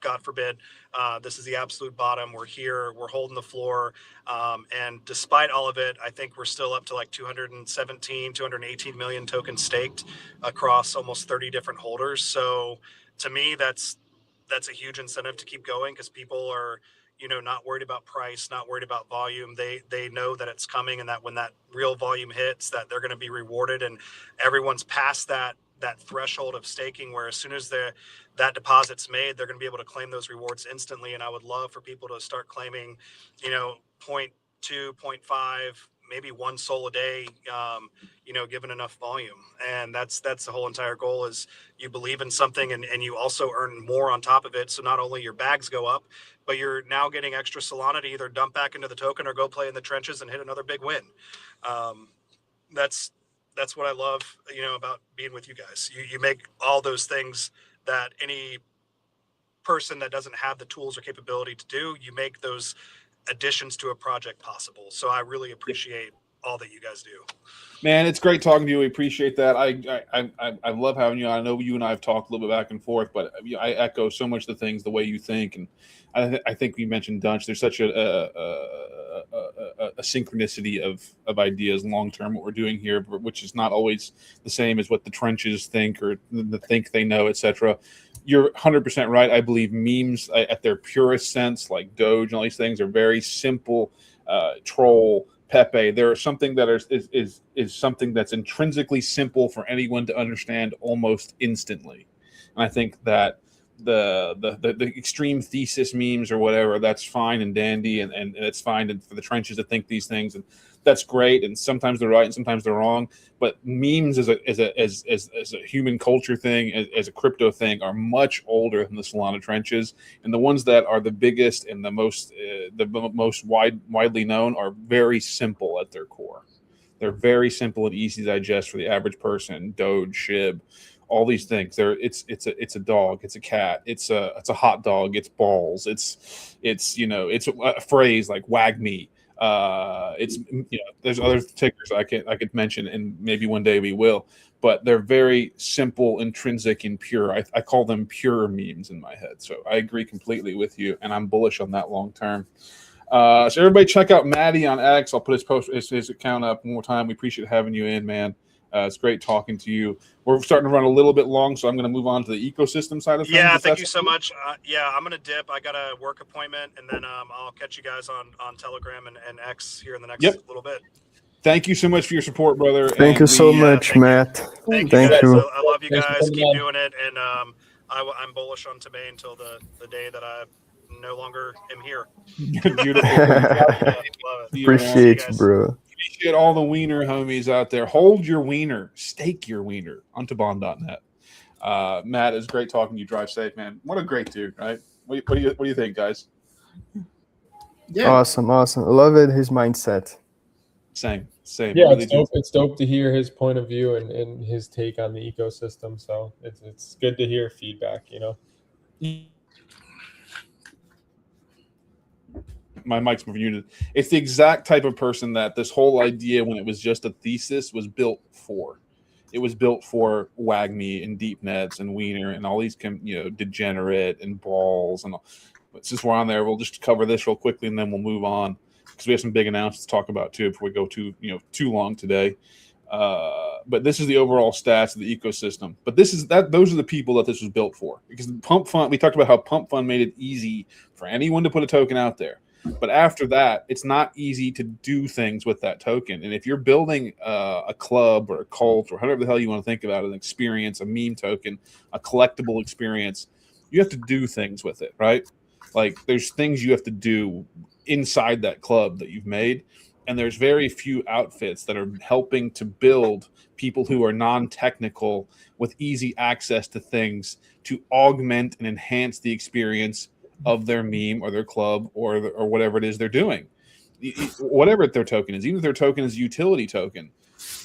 God forbid, this is the absolute bottom. We're here, we're holding the floor. And despite all of it, I think we're still up to like 218 million tokens staked across almost 30 different holders. So to me, that's a huge incentive to keep going, because people are, not worried about price, not worried about volume. They know that it's coming, and that when that real volume hits, that they're going to be rewarded. And everyone's past that threshold of staking, where as soon as that deposit's made, they're going to be able to claim those rewards instantly. And I would love for people to start claiming, 0.2, 0.5, maybe 1 SOL a day, given enough volume. And that's the whole entire goal, is you believe in something and you also earn more on top of it. So not only your bags go up, but you're now getting extra Solana to either dump back into the token or go play in the trenches and hit another big win. That's what I love, about being with you guys. You make all those things that any person that doesn't have the tools or capability to do, you make those additions to a project possible. So I really appreciate all that you guys do. Man, it's great talking to you. We appreciate that. I love having you on. I know you and I have talked a little bit back and forth, but I echo so much the things, the way you think, and I think we mentioned Dunch. There's such a synchronicity of ideas long term. What we're doing here, which is not always the same as what the trenches think or the think they know, etc. You're 100% right. I believe memes, at their purest sense, like Doge and all these things, are very simple. Troll. Pepe, there is something that is something that's intrinsically simple for anyone to understand almost instantly, and I think that the extreme thesis memes or whatever, that's fine and dandy, and it's fine for the trenches to think these things, and that's great. And sometimes they're right and sometimes they're wrong. But memes as a human culture thing, as a crypto thing, are much older than the Solana trenches, and the ones that are the biggest and the most widely known are very simple at their core. They're very simple and easy to digest for the average person. Doge, SHIB, all these things. It's a dog, it's a cat, it's a hot dog, it's balls, it's it's a phrase like wag me. There's other tickers I could mention, and maybe one day we will, but they're very simple, intrinsic, and pure. I call them pure memes in my head. So I agree completely with you, and I'm bullish on that long term. So everybody check out Maddie on X. I'll put his account up one more time. We appreciate having you in, man. It's great talking to you. We're starting to run a little bit long, so I'm going to move on to the ecosystem side of things. Yeah, thank you so much. I'm going to dip. I got a work appointment, and then I'll catch you guys on Telegram and X here in the next little bit. Thank you so much for your support, brother. Thank you so much, Matt. Thank you. I love you guys. Keep doing it, and I'm bullish on Tibane until the day that I no longer am here. Beautiful. Appreciate you, bro. Appreciate all the wiener homies out there. Hold your wiener, stake your wiener on Tibane.net. Matt, it's great talking to you. Drive safe, man. What a great dude, right? What do you think, guys? Yeah. Awesome. I love it. His mindset. Same. Yeah, really it's dope to hear his point of view and his take on the ecosystem. So it's good to hear feedback, My mic's muted. It's the exact type of person that this whole idea, when it was just a thesis, was built for. It was built for WAGME and deep nets and wiener and all these degenerate and balls and all. But since we're on there, we'll just cover this real quickly and then we'll move on, because we have some big announcements to talk about too before we go too long today. But this is the overall stats of the ecosystem. But those are the people that this was built for. Because Pump Fund, we talked about how Pump Fund made it easy for anyone to put a token out there. But after that, it's not easy to do things with that token. And if you're building a club or a cult or however the hell you want to think about it, an experience, a meme token, a collectible experience, you have to do things with it, right? Like there's things you have to do inside that club that you've made. And there's very few outfits that are helping to build people who are non-technical with easy access to things to augment and enhance the experience of their meme or their club or whatever it is they're doing, whatever their token is, even if their token is a utility token,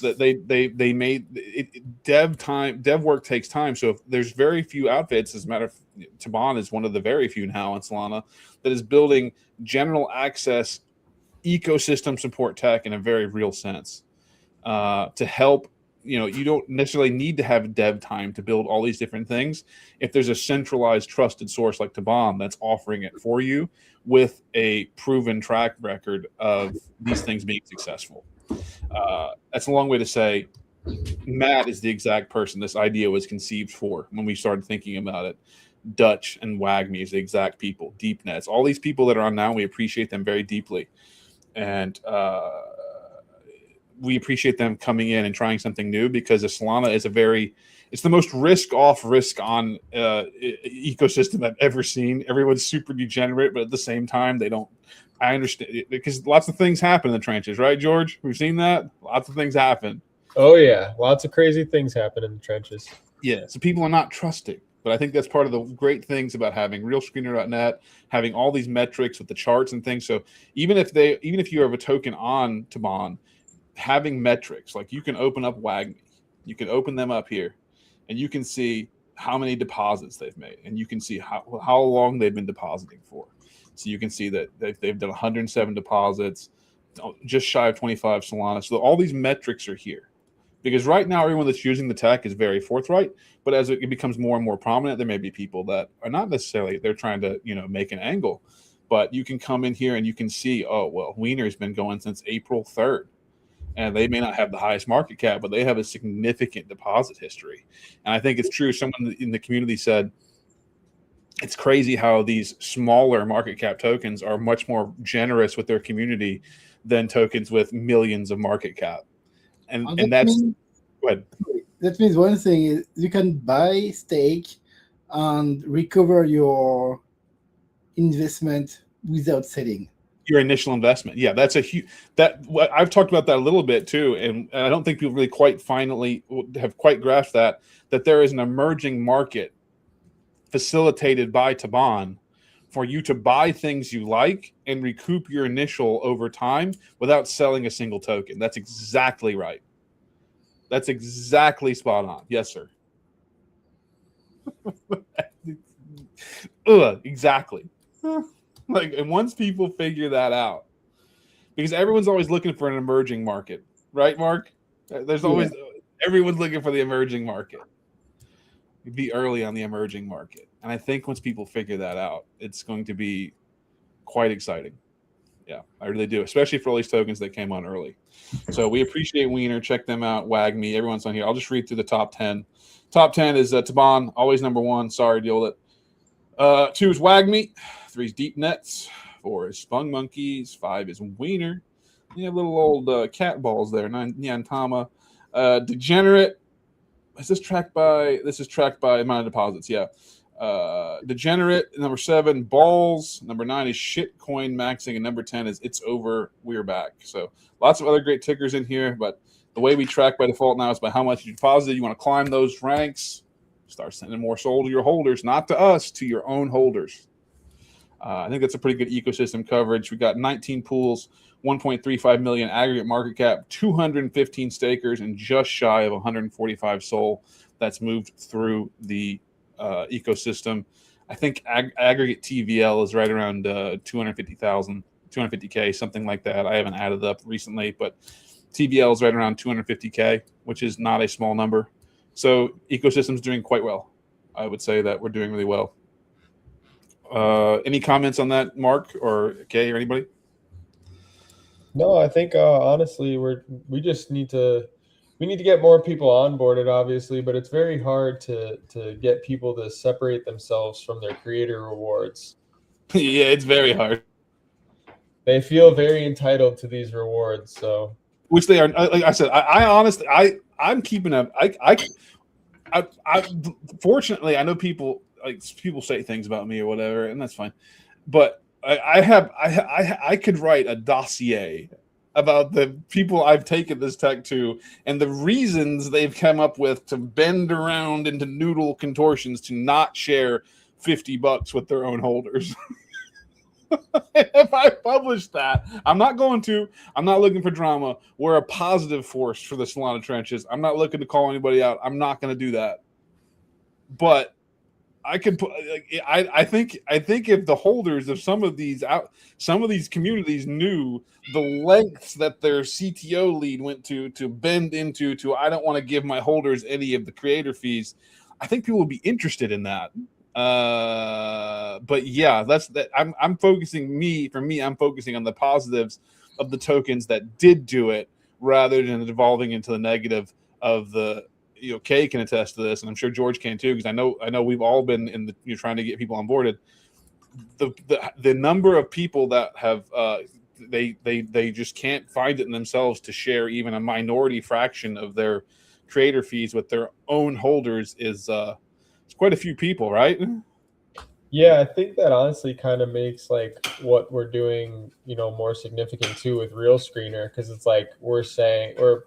that they made it. Dev work takes time. So if there's very few outfits, as a matter of Tibane is one of the very few now on Solana that is building general access ecosystem support tech in a very real sense to help. You don't necessarily need to have dev time to build all these different things if there's a centralized trusted source like Tibane that's offering it for you with a proven track record of these things being successful. That's a long way to say Matt is the exact person this idea was conceived for when we started thinking about it. Dutch and WAGME is the exact people. Deep Nets, all these people that are on now, we appreciate them very deeply. And we appreciate them coming in and trying something new, because Solana is it's the most risk-off, risk-on ecosystem I've ever seen. Everyone's super degenerate, but at the same time, I understand, because lots of things happen in the trenches, right, George? We've seen that. Lots of things happen. Oh, yeah. Lots of crazy things happen in the trenches. Yeah, so people are not trusting. But I think that's part of the great things about having realscreener.net, having all these metrics with the charts and things. So even if you have a token on Tibane, having metrics, like you can open up WAGME, you can open them up here, and you can see how many deposits they've made, and you can see how long they've been depositing for. So you can see that they've done 107 deposits. just shy of 25 Solana. So all these metrics are here. Because right now, everyone that's using the tech is very forthright. But as it becomes more and more prominent, there may be people that are not necessarily, they're trying to, make an angle. But you can come in here and you can see, oh, well, Wiener's been going since April 3rd. And they may not have the highest market cap, but they have a significant deposit history. And I think it's true. Someone in the community said, it's crazy how these smaller market cap tokens are much more generous with their community than tokens with millions of market cap. And that's go ahead. That means one thing is you can buy, stake, and recover your investment without selling. Your initial investment. Yeah, that's a huge I've talked about that a little bit too. And I don't think people really have quite grasped that there is an emerging market facilitated by Tibane for you to buy things you like and recoup your initial over time without selling a single token. That's exactly right. That's exactly spot on. Yes, sir. Exactly. And once people figure that out, because everyone's always looking for an emerging market, right, Mark? There's always everyone's looking for the emerging market. Be early on the emerging market. And I think once people figure that out, it's going to be quite exciting. Yeah, I really do, especially for all these tokens that came on early. So we appreciate Wiener. Check them out. WAGME. Everyone's on here. I'll just read through the top 10. Top 10 is Tibane, always number 1. Sorry, deal with it. 2 is WAGME. 3 is Deep Nets. 4 is Spung Monkeys. 5 is Wiener. You have little old cat balls there. 9 Nyantama. Degenerate. Is this tracked by? This is tracked by amount of deposits. Yeah. Degenerate. Number 7, Balls. Number 9 is Shitcoin maxing, and number 10 is It's Over. We're back. So lots of other great tickers in here, but the way we track by default now is by how much you deposited. You want to climb those ranks. Start sending more SOL to your holders, not to us, to your own holders. I think that's a pretty good ecosystem coverage. We got 19 pools, 1.35 million aggregate market cap, 215 stakers, and just shy of 145 SOL that's moved through the ecosystem. I think aggregate TVL is right around 250,000, 250K, something like that. I haven't added up recently, but TVL is right around 250K, which is not a small number. So ecosystem's doing quite well. I would say that we're doing really well. Any comments on that, Mark or Kay or anybody? No, I think honestly we just need to get more people onboarded, obviously, but it's very hard to get people to separate themselves from their creator rewards. Yeah, it's very hard. They feel very entitled to these rewards, so which they are. Like I said, I honestly, I'm keeping up. I fortunately, I know people say things about me or whatever, and that's fine. But I could write a dossier about the people I've taken this tech to and the reasons they've come up with to bend around into noodle contortions to not share $50 with their own holders. If I publish that, I'm not going to. I'm not looking for drama. We're a positive force for the Solana trenches. I'm not looking to call anybody out. I'm not going to do that. But I could put. I think if the holders of some of these communities knew the lengths that their CTO lead went to bend into I don't want to give my holders any of the creator fees, I think people would be interested in that. But yeah, that's that. I'm focusing I'm focusing on the positives of the tokens that did do it rather than devolving into the negative of the. Kay can attest to this, and I'm sure George can too, because I know we've all been in the trying to get people onboarded. The number of people that have they just can't find it in themselves to share even a minority fraction of their creator fees with their own holders is it's quite a few people, right? Yeah, I think that honestly kind of makes like what we're doing, more significant too with Real Screener, because it's like we're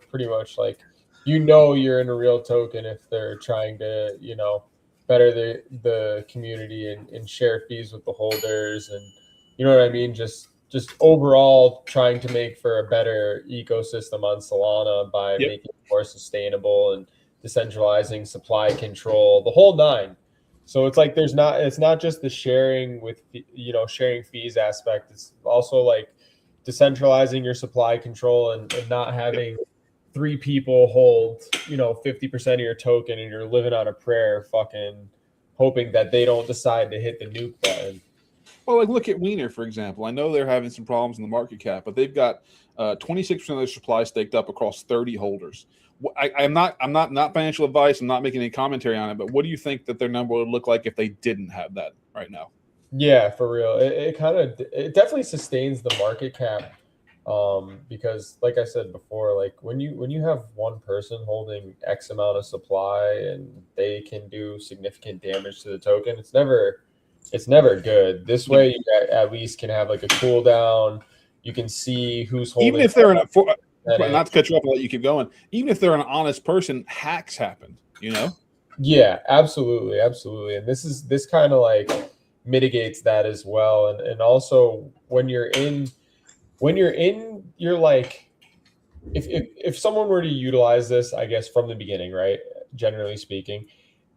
pretty much like. You're in a real token if they're trying to, better the community and share fees with the holders, and you know what I mean? Just overall trying to make for a better ecosystem on Solana by making it more sustainable and decentralizing supply control, the whole nine. So it's like it's not just the sharing with sharing fees aspect. It's also like decentralizing your supply control and not having 3 people hold, 50% of your token, and you're living on a prayer, fucking hoping that they don't decide to hit the nuke button. Well, like look at Wiener, for example. I know they're having some problems in the market cap, but they've got 26% of their supply staked up across 30 holders. I'm not financial advice. I'm not making any commentary on it, but what do you think that their number would look like if they didn't have that right now? Yeah, for real. It definitely sustains the market cap, because like I said before, like when you have one person holding X amount of supply and they can do significant damage to the token, it's never good. This way, you at least can have like a cooldown. You can see who's holding. Even if they're not to cut you off, I'll let you keep going. Even if they're an honest person, hacks happen. Yeah, absolutely, and this kind of like mitigates that as well. And also when you're in you're like, if someone were to utilize this, I guess from the beginning, right, generally speaking,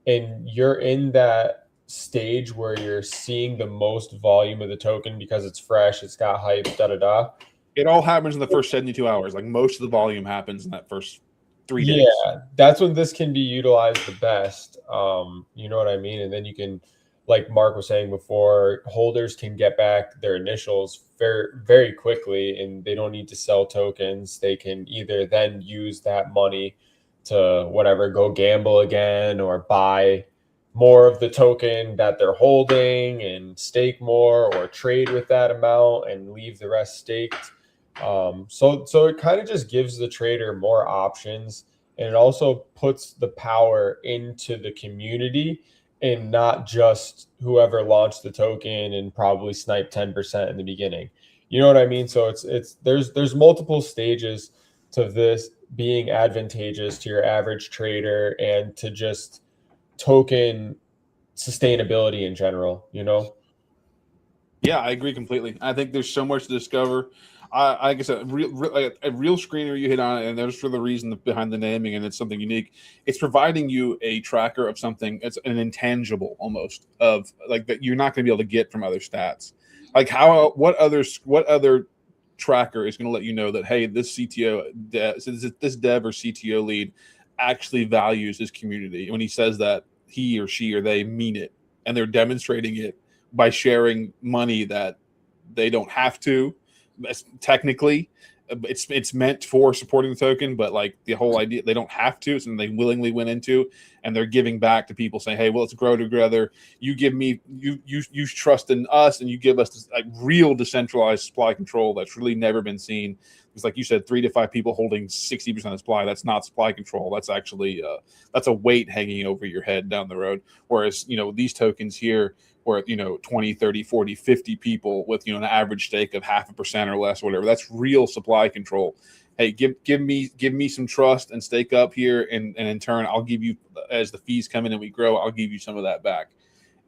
and you're in that stage where you're seeing the most volume of the token because it's fresh, it's got hype, it all happens in the first 72 hours. Like most of the volume happens in that first 3 days. Yeah, that's when this can be utilized the best. You know what I mean? And then you can, like Mark was saying before, holders can get back their initials very, very quickly, and they don't need to sell tokens. They can either then use that money to whatever, go gamble again, or buy more of the token that they're holding and stake more, or trade with that amount and leave the rest staked. So it kind of just gives the trader more options, and it also puts the power into the community and not just whoever launched the token and probably sniped 10% in the beginning. You know what I mean? So there's multiple stages to this being advantageous to your average trader and to just token sustainability in general, Yeah, I agree completely. I think there's so much to discover. Like I said, a real screener, you hit on it, and there's for the reason behind the naming, and it's something unique. It's providing you a tracker of something. It's an intangible almost of like that you're not going to be able to get from other stats. Like what other tracker is going to let you know that, hey, this CTO, this dev or CTO lead actually values his community. When he says that, he or she or they mean it, and they're demonstrating it by sharing money that they don't have to. Technically, it's meant for supporting the token, but like the whole idea, they don't have to. It's something they willingly went into, and they're giving back to people, saying, "Hey, well, let's grow together. You give me, you trust in us, and you give us this, like real decentralized supply control that's really never been seen." It's like you said, 3 to 5 people holding 60% of supply. That's not supply control. That's actually that's a weight hanging over your head down the road. Whereas these tokens here, where 20, 30, 40, 50 people with an average stake of 0.5% or less, or whatever, that's real supply control. Hey, give me some trust and stake up here, and in turn I'll give you, as the fees come in and we grow, I'll give you some of that back.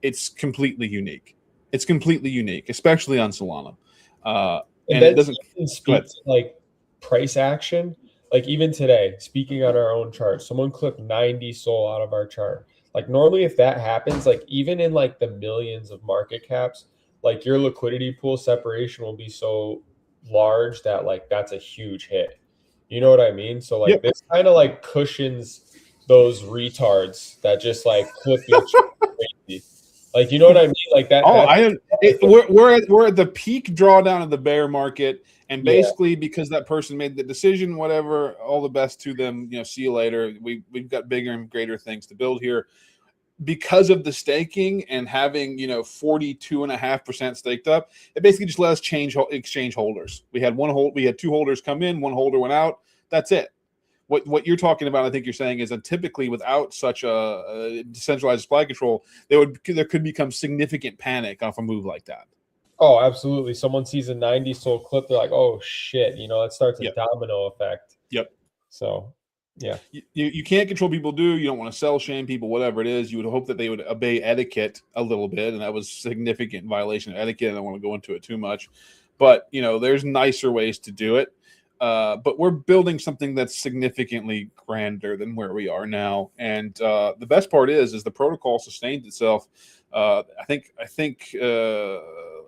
It's completely unique, especially on Solana. And it doesn't speak to like price action. Like even today, speaking on our own chart, someone clipped 90 SOL out of our chart. Like normally if that happens, like even in like the millions of market caps, like your liquidity pool separation will be so large that like that's a huge hit. You know what I mean? So like this kind of like cushions those retards that just like clip your crazy. Like, you know what I mean? Like that. We're at the peak drawdown of the bear market, and basically because that person made the decision, whatever, all the best to them. See you later. We've got bigger and greater things to build here. Because of the staking and having 42.5% staked up, it basically just let us exchange holders. We had 2 holders come in, 1 holder went out. That's it. What you're talking about, I think you're saying, is that typically without such a decentralized supply control, there could become significant panic off a move like that. Oh, absolutely. Someone sees a 90 SOL clip, they're like, oh shit, it starts a domino effect. Yep. So yeah. You can't control people do. You don't want to sell shame people, whatever it is. You would hope that they would obey etiquette a little bit, and that was significant violation of etiquette. I don't want to go into it too much. But there's nicer ways to do it. But we're building something that's significantly grander than where we are now. And the best part is the protocol sustained itself I think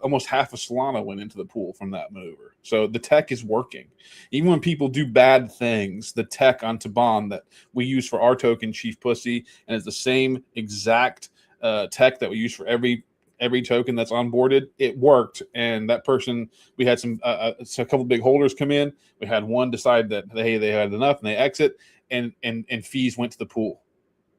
almost half of Solana went into the pool from that maneuver. So the tech is working. Even when people do bad things, the tech on Tibane that we use for our token, Chief Pussy, and it's the same exact tech that we use for every token that's onboarded, it worked. And that person, we had a couple big holders come in. We had one decide that hey, they had enough and they exit, and fees went to the pool.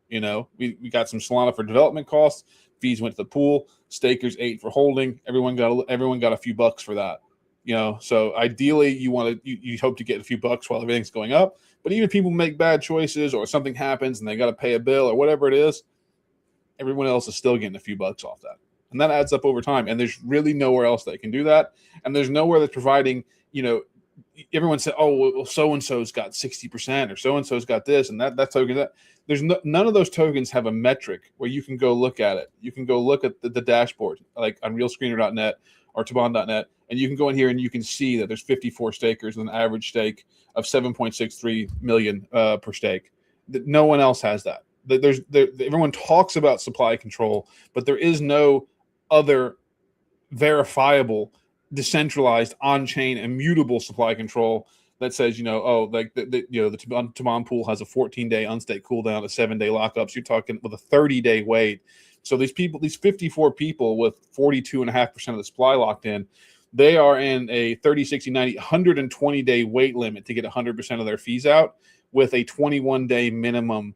You know, we got some Solana for development costs. Fees went to the pool. Stakers ate for holding. Everyone got a few bucks for that. You know, so ideally you hope to get a few bucks while everything's going up. But even if people make bad choices or something happens and they got to pay a bill or whatever it is, everyone else is still getting a few bucks off that. And that adds up over time. And there's really nowhere else that can do that. And there's nowhere that's providing, you know, everyone said, oh, well, so-and-so's got 60% or so-and-so's got this and that token. That there's none of those tokens have a metric where you can go look at it. You can go look at the dashboard, like on realscreener.net or Tibane.net, and you can go in here and you can see that there's 54 stakers with an average stake of 7.63 million per stake. No one else has that. Everyone talks about supply control, but there is no other verifiable, decentralized, on-chain, immutable supply control that says, you know, oh, like the Tibane pool has a 14-day unstake cooldown, a 7-day lockups. You're talking with a 30-day wait. So these 54 people with 42.5% of the supply locked in, they are in a 30, 60, 90, 120-day wait limit to get 100% of their fees out with a 21-day minimum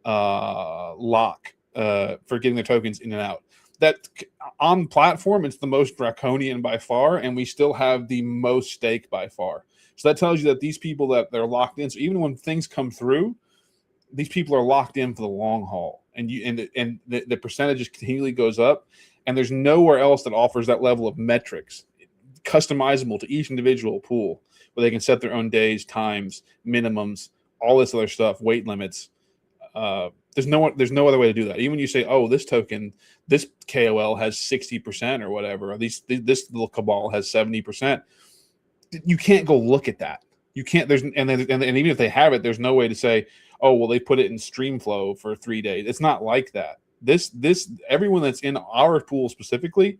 lock for getting their tokens in and out. That on platform, it's the most draconian by far, and we still have the most stake by far. So that tells you that these people that they're locked in. So even when things come through, these people are locked in for the long haul, and the percentages continually goes up. And there's nowhere else that offers that level of metrics, customizable to each individual pool, where they can set their own days, times, minimums, all this other stuff, weight limits. There's no other way to do that. Even when you say, oh, this token, this KOL has 60% or whatever, or this little cabal has 70%. You can't go look at that. You can't. And even if they have it, there's no way to say, oh, well, they put it in Streamflow for 3 days. It's not like that. Everyone that's in our pool specifically,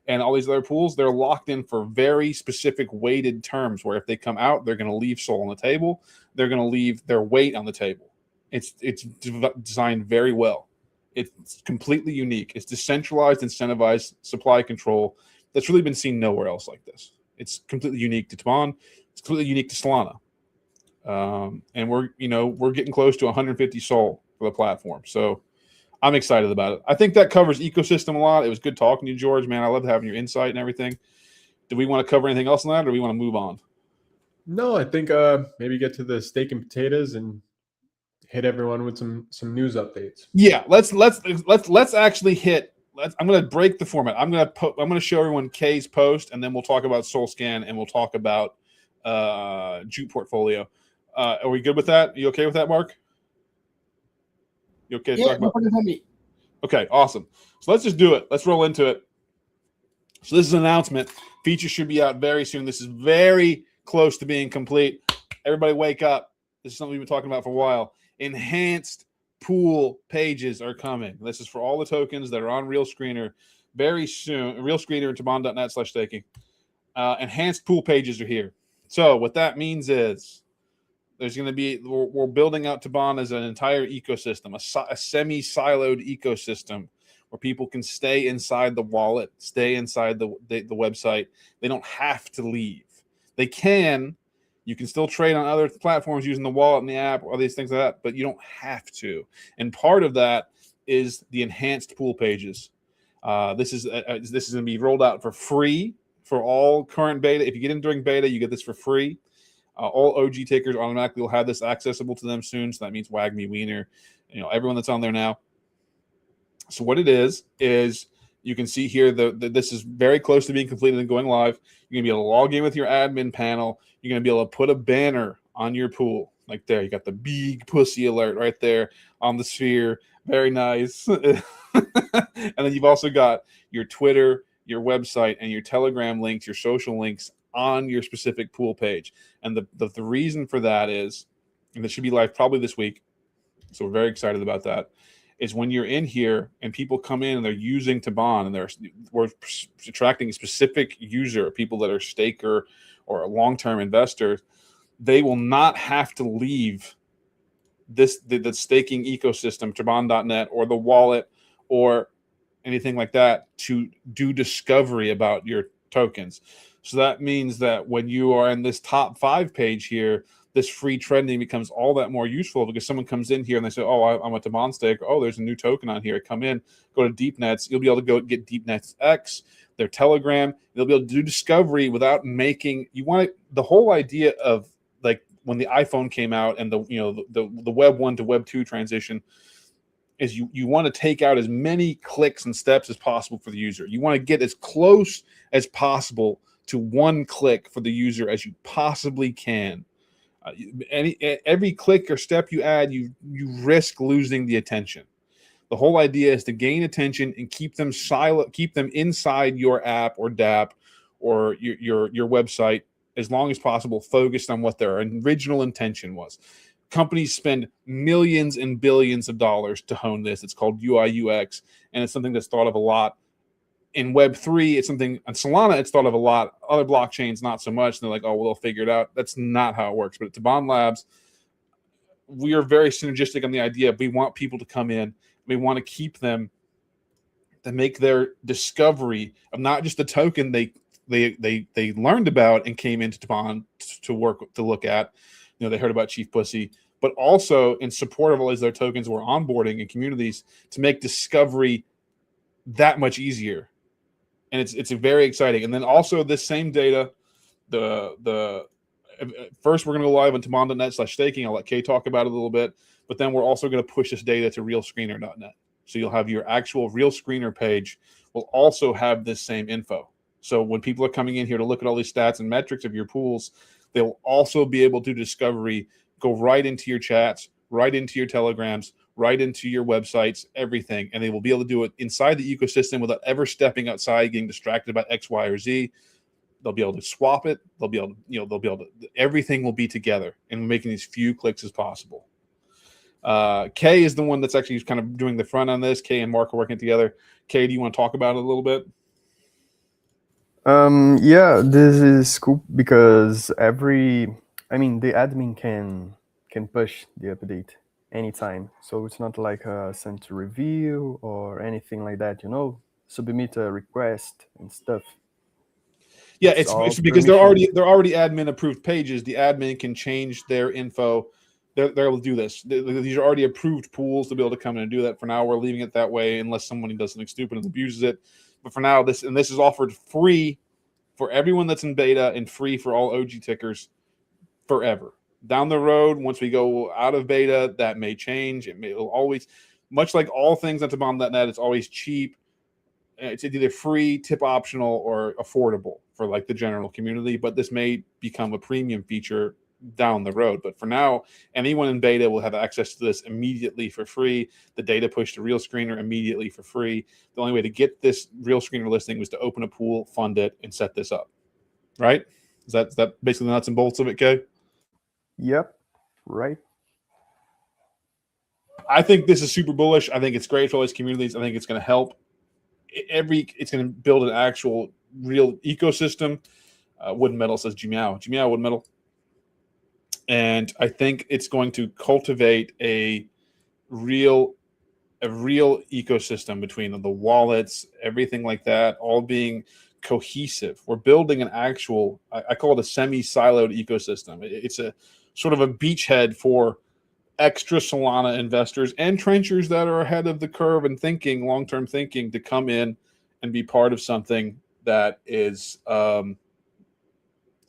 and all these other pools, they're locked in for very specific weighted terms. Where if they come out, they're going to leave SOL on the table. They're going to leave their weight on the table. It's designed very well. It's completely unique. It's decentralized, incentivized supply control that's really been seen nowhere else like this. It's completely unique to Tibane. It's completely unique to Solana. And we're getting close to 150 SOL for the platform. So I'm excited about it. I think that covers ecosystem a lot. It was good talking to you, George, man. I love having your insight and everything. Do we want to cover anything else on that, or do we want to move on? No, I think maybe get to the steak and potatoes and hit everyone with some news updates. Yeah, let's actually hit. I'm going to break the format. I'm going to show everyone Kay's post, and then we'll talk about SolScan, and we'll talk about Jute portfolio. Are we good with that? Are you okay with that, Mark? You okay to talk about? Okay, awesome. So let's just do it. Let's roll into it. So this is an announcement. Features should be out very soon. This is very close to being complete. Everybody wake up. This is something we've been talking about for a while. Enhanced pool pages are coming. This is for all the tokens that are on Real Screener very soon. Real Screener and Tibane.net/staking. Enhanced pool pages are here. So what that means is there's going to be, we're building out Tibane as an entire ecosystem, a semi-siloed ecosystem where people can stay inside the wallet, stay inside the website. They don't have to leave. They can. You can still trade on other platforms using the wallet and the app, or these things like that, but you don't have to. And part of that is the enhanced pool pages. This is going to be rolled out for free for all current beta. If you get in during beta, you get this for free. All OG takers automatically will have this accessible to them soon. So that means Wagme, Wiener, everyone that's on there now. So what it is you can see here that this is very close to being completed and going live. You're going to be able to log in with your admin panel. You're going to be able to put a banner on your pool. Like there, you got the big pussy alert right there on the sphere. Very nice. And then you've also got your Twitter, your website, and your Telegram links, your social links on your specific pool page. And the reason for that is, and it should be live probably this week, so we're very excited about that, is when you're in here and people come in and they're using Tibane and we're attracting a specific user, people that are staker or a long-term investor, they will not have to leave the staking ecosystem, Tibane.net, or the wallet or anything like that to do discovery about your tokens. So that means that when you are in this top 5 page here, this free trending becomes all that more useful because someone comes in here and they say, oh, I'm a Tibane staker. Oh, there's a new token on here. Come in, go to DeepNets. You'll be able to go get DeepNets X, their Telegram. You'll be able to do discovery without making – the whole idea of like when the iPhone came out and the Web 1 to Web 2 transition is you want to take out as many clicks and steps as possible for the user. You want to get as close as possible to one click for the user as you possibly can. Every click or step you add, you risk losing the attention. The whole idea is to gain attention and keep them silent, keep them inside your app or dApp or your website as long as possible, focused on what their original intention was. Companies spend millions and billions of dollars to hone this. It's called UI UX, and it's something that's thought of a lot. In Web3, it's something on Solana, it's thought of a lot. Other blockchains, not so much. And they're like, oh, well, they'll figure it out. That's not how it works. But at Tibane Labs, we are very synergistic on the idea. We want people to come in. We want to keep them to make their discovery of not just the token they learned about and came into Tibane to look at. They heard about Chief Pussy, but also in support of all these other tokens we're onboarding in communities to make discovery that much easier. And it's very exciting. And then also this same data, the first we're going to go live on Tibane.net/staking. I'll let Kay talk about it a little bit, but then we're also going to push this data to realscreener.net. So you'll have your actual Real Screener page will also have this same info. So when people are coming in here to look at all these stats and metrics of your pools, they'll also be able to discovery, go right into your chats, right into your telegrams, right into your websites, everything. And they will be able to do it inside the ecosystem without ever stepping outside, getting distracted about X, Y, or Z. They'll be able to swap it. They'll be able to, everything will be together and making these few clicks as possible. Kay is the one that's actually kind of doing the front on this. Kay and Mark are working together. Kay, do you want to talk about it a little bit? Yeah, this is cool because the admin can push the update anytime. So it's not like sent to review or anything like that, submit a request and stuff. Yeah, it's because they're already admin approved pages. The admin can change their info. They're able to do this. These are already approved pools to be able to come in and do that. For now, we're leaving it that way unless someone does something stupid and abuses it. But for now, this is offered free for everyone that's in beta and free for all OG tickers forever. Down the road, once we go out of beta, that may change. It'll always, much like all things on Tibane.net, it's always cheap. It's either free, tip optional, or affordable for like the general community. But this may become a premium feature down the road. But for now, anyone in beta will have access to this immediately for free. The data push to Real Screener immediately for free. The only way to get this Real Screener listing was to open a pool, fund it, and set this up. Right? Is that basically the nuts and bolts of it, Kay? Yep. Right. I think this is super bullish. I think it's great for all these communities. I think it's going to help. It's going to build an actual real ecosystem. Wood Metal says Gmeow. Gmeow, Wood Metal. And I think it's going to cultivate a real ecosystem between the wallets, everything like that, all being cohesive. We're building an actual, I call it a semi-siloed ecosystem. It's a sort of a beachhead for extra Solana investors and trenchers that are ahead of the curve and thinking, long-term thinking, to come in and be part of something that is a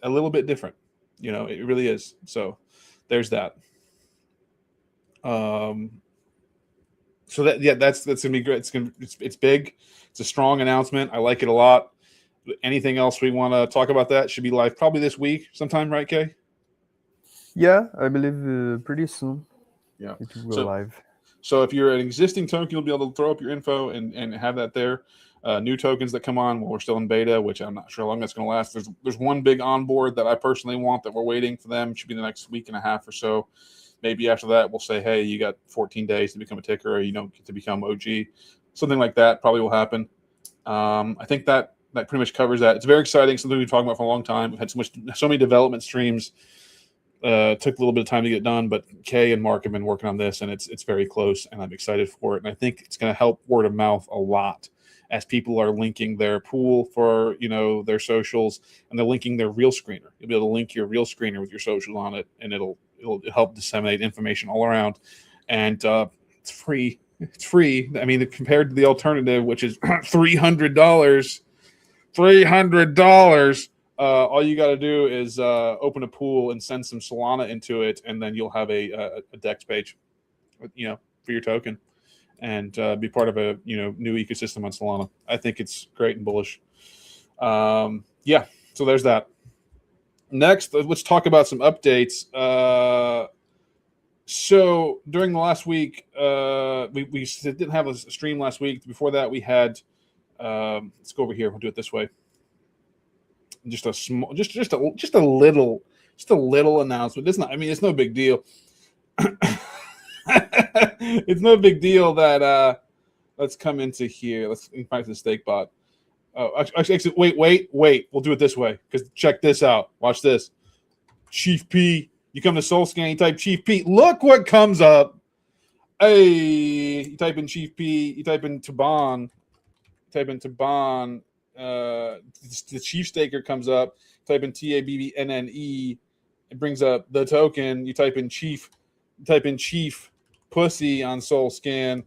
little bit different. It really is. So there's that. So that's gonna be great. It's big. It's a strong announcement. I like it a lot. Anything else we want to talk about? That should be live probably this week sometime, right, Kay? Yeah, I believe pretty soon. Yeah, it will go live. So if you're an existing token, you'll be able to throw up your info and have that there. New tokens that come on while we're still in beta, which I'm not sure how long that's going to last. There's one big onboard that I personally want that we're waiting for them. Should be the next week and a half or so. Maybe after that, we'll say, hey, you got 14 days to become a ticker, or you don't get to become OG. Something like that probably will happen. I think that pretty much covers that. It's very exciting. Something we've been talking about for a long time. We've had so many development streams. Took a little bit of time to get done, but Kay and Mark have been working on this, and it's very close, and I'm excited for it. And I think it's going to help word of mouth a lot as people are linking their pool for their socials, and they're linking their real screener. You'll be able to link your real screener with your socials on it, and it'll help disseminate information all around. And it's free. It's free. I mean, compared to the alternative, which is $300. All you got to do is open a pool and send some Solana into it, and then you'll have a DEX page, for your token, and be part of a new ecosystem on Solana. I think it's great and bullish. Yeah, so there's that. Next, let's talk about some updates. So during the last week, we didn't have a stream last week. Before that, we had. Let's go over here. We'll do it this way. Just a small, just a little announcement. It's not. I mean, it's no big deal. It's no big deal that. Let's come into here. Let's invite the stake bot. Oh, actually, wait. We'll do it this way because check this out. Watch this. Chief P. You come to SoulScan, you type Chief P. Look what comes up. Hey, you type in Chief P. You type in Tibane. The Chief Staker comes up. Type in TABBNNE. It brings up the token. You type in Chief Pussy on SoulScan.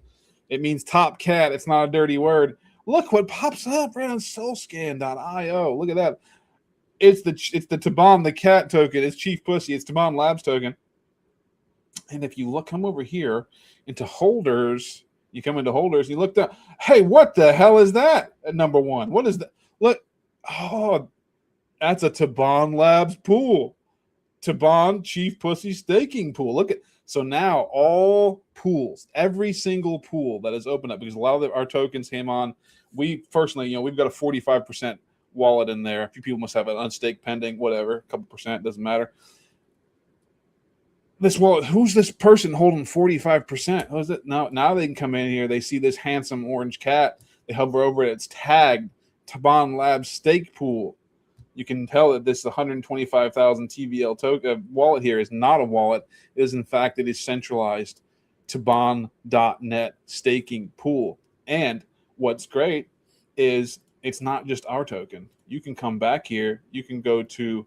It means top cat. It's not a dirty word. Look what pops up right on SoulScan.io. Look at that. It's the Tibane the cat token. It's Chief Pussy. It's Tibane Labs token. And if you come over here into holders. You come into holders, and you look down. Hey, what the hell is that at number one? What is that? Look, that's a Tibane Labs pool. Tibane Chief Pussy staking pool. Look at so now all pools, every single pool that is open up because a lot of our tokens came on. We personally, we've got a 45% wallet in there. A few people must have an unstaked pending, whatever, a couple percent doesn't matter. This wallet, who's this person holding 45%? Who's it? Now they can come in here. They see this handsome orange cat. They hover over it. It's tagged Tibane Labs stake pool. You can tell that this 125,000 TVL token wallet here is not a wallet. It is in fact it is centralized Tibane.net staking pool. And what's great is it's not just our token. You can come back here. You can go to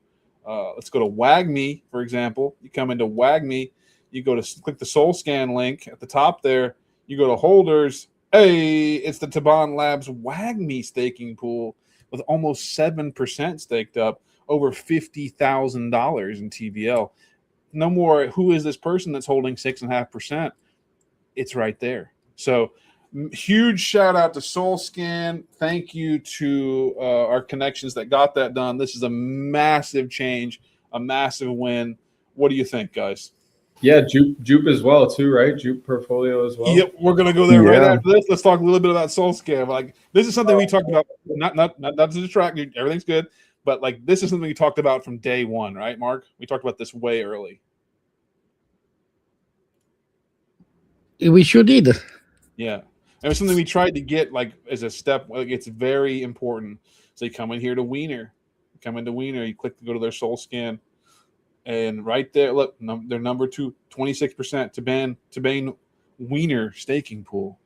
let's go to WagMe, for example. You come into WagMe, you go to click the SoulScan link at the top there. You go to holders. Hey, it's the Tibane Labs WagMe staking pool with almost 7% staked up, over $50,000 in TVL. No more, who is this person that's holding 6.5%? It's right there. So huge shout out to SoulScan. Thank you to our connections that got that done. This is a massive change, a massive win. What do you think, guys? Yeah, Jupe as well too, right? Jupe portfolio as well. Yep, we're gonna go there right after this. Let's talk a little bit about SoulScan. Like this is something we talked about. Not to distract you. Everything's good, but like this is something we talked about from day one, right, Mark? We talked about this way early. We sure did. Yeah. It was something we tried to get like as a step. Like it's very important. So you come in here to Wiener. You come into Wiener. You click to go to their SoulScan, and right there, look, they're number 2, 26%. Tibane Wiener staking pool.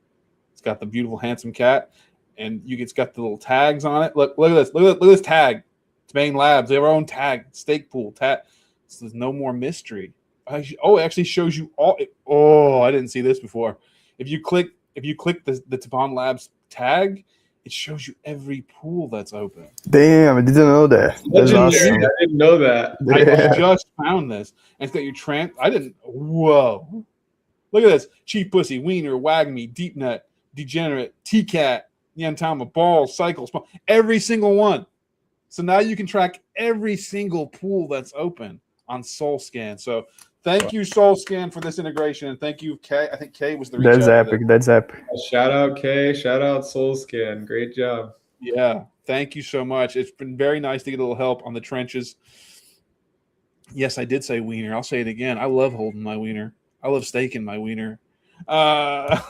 It's got the beautiful, handsome cat, and it's got the little tags on it. Look at this. Look at this tag. Tibane Labs. They have our own tag. Stake pool tag. So there's no more mystery. It actually shows you all. Oh, I didn't see this before. If you click the Tibane Labs tag, it shows you every pool that's open. Damn, I didn't know that. That's awesome. I didn't know that. I just found this. And it's got your I didn't. Whoa. Look at this. Chief Pussy, Wiener, WagMe, DeepNet, Degenerate, TCAT, Yantama, Ball, Cycle, Small. Every single one. So now you can track every single pool that's open on SoulScan. So thank you, SoulScan, for this integration, and thank you, Kay. I think Kay was the reach. That's epic. That's epic. Shout out Kay. Shout out SoulScan. Great job. Yeah, thank you so much. It's been very nice to get a little help on the trenches. Yes, I did say wiener. I'll say it again. I love holding my wiener. I love staking my wiener. But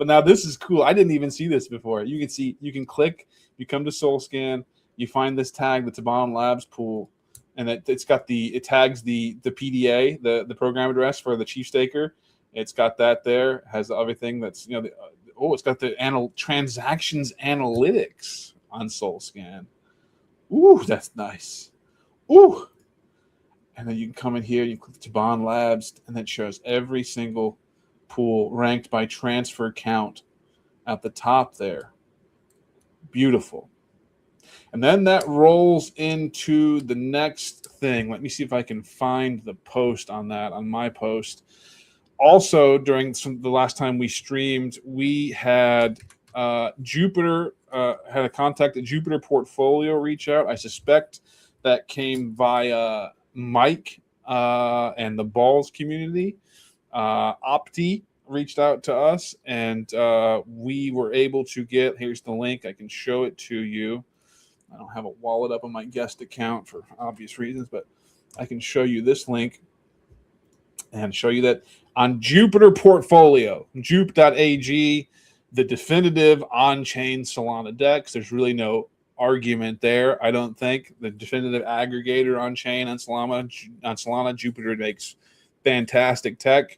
now this is cool. I didn't even see this before. You can click, you come to SoulScan, you find this tag, the Tibane Labs pool, and it tags the PDA, the program address for the chief staker. It's got that there, has everything that's, it's got the transactions analytics on SoulScan. Ooh, that's nice. Ooh. And then you can come in here, you click Tibane Labs, and that shows every single pool ranked by transfer count at the top there. Beautiful. And then that rolls into the next thing. Let me see if I can find the post on that, on my post. Also, during the last time we streamed, we had Jupiter, had a contact at Jupiter Portfolio reach out. I suspect that came via Mike and the Balls community. Opti reached out to us, and we were able to get, here's the link. I can show it to you. I don't have a wallet up on my guest account for obvious reasons, but I can show you this link and show you that on Jupiter Portfolio, jupe.ag, the definitive on-chain Solana DEX. There's really no argument there. I don't think the definitive aggregator on-chain on Solana, Jupiter makes fantastic tech.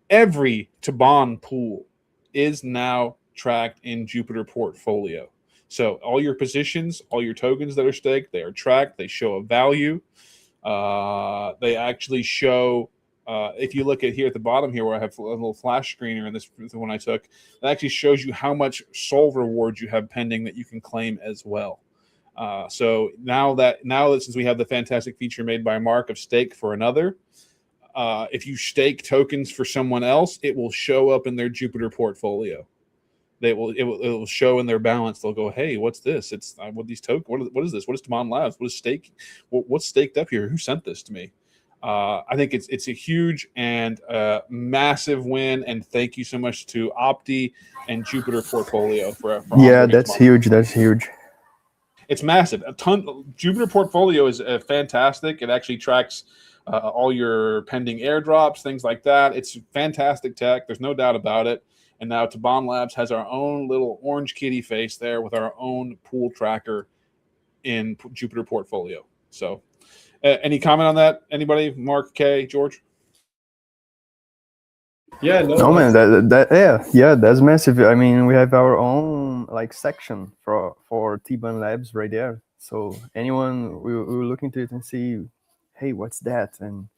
Every Tibane pool is now tracked in Jupiter Portfolio. So all your positions, all your tokens that are staked, they are tracked. They show a value. They actually show, if you look at here at the bottom here where I have a little flash screener, and this is the one I took, it actually shows you how much soul rewards you have pending that you can claim as well. So now that since we have the fantastic feature made by Mark of stake for another, if you stake tokens for someone else, it will show up in their Jupiter Portfolio. It will show in their balance. They'll go, hey, what's this? It's what these tokens. What is this? What is Tibane Labs? What is stake? What's staked up here? Who sent this to me? I think it's a huge and massive win. And thank you so much to Opti and Jupiter Portfolio for yeah, that's huge. That's huge. It's massive. Jupiter Portfolio is fantastic. It actually tracks all your pending airdrops, things like that. It's fantastic tech. There's no doubt about it. And now Tibane Labs has our own little orange kitty face there with our own pool tracker in Jupiter Portfolio. So any comment on that? Anybody? Mark, Kay, George? Yeah, no man, that's massive. I mean, we have our own section for Tibane Labs right there. So anyone we will look into it and see, hey, what's that? And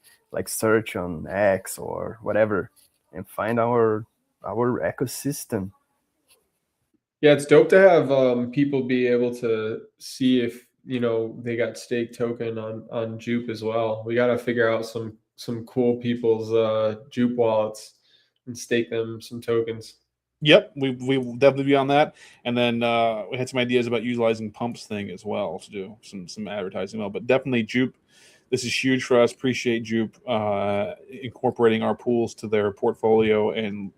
search on X or whatever and find our ecosystem. Yeah, it's dope to have people be able to see if they got stake token on Jupe as well. We got to figure out some cool people's Jupe wallets and stake them some tokens. Yep, we will definitely be on that. And then we had some ideas about utilizing Pump's thing as well to do some advertising. Well, but definitely Jupe. This is huge for us. Appreciate Jupe incorporating our pools to their portfolio and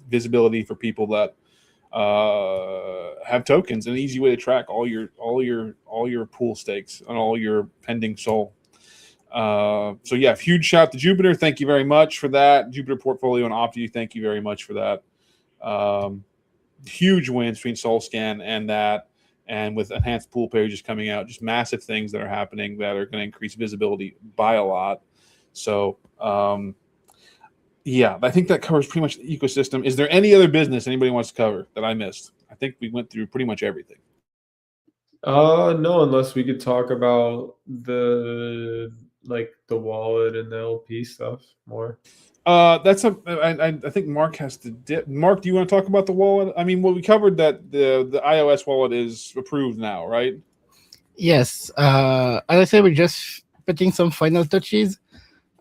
visibility for people that have tokens, an easy way to track all your pool stakes and all your pending SOL. So yeah, huge shout to Jupiter. Thank you very much for that. Jupiter Portfolio and Opti, thank you very much for that. Huge wins between SoulScan and that. And with enhanced pool pages coming out, just massive things that are happening that are going to increase visibility by a lot. So, yeah, I think that covers pretty much the ecosystem. Is there any other business anybody wants to cover that I missed? I think we went through pretty much everything. No, unless we could talk about the wallet and the LP stuff more. I think Mark has to dip. Mark, do you want to talk about the wallet? I mean, we covered that the iOS wallet is approved now, right? Yes. As I said, we're just putting some final touches.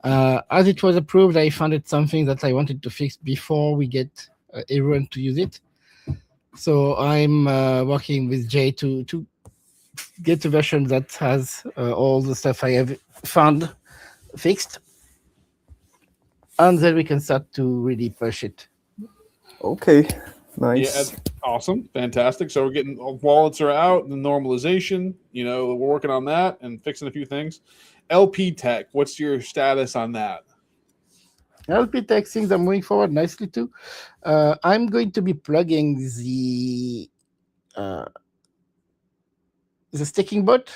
As it was approved, I found it something that I wanted to fix before we get everyone to use it. So I'm working with Jay to get a version that has all the stuff I have found fixed. And then we can start to really push it. Okay, nice. Yeah, Awesome, fantastic. So we're getting wallets are out, the normalization. We're working on that and fixing a few things. LP Tech, what's your status on that? LP Tech things are moving forward nicely too. I'm going to be plugging the staking bot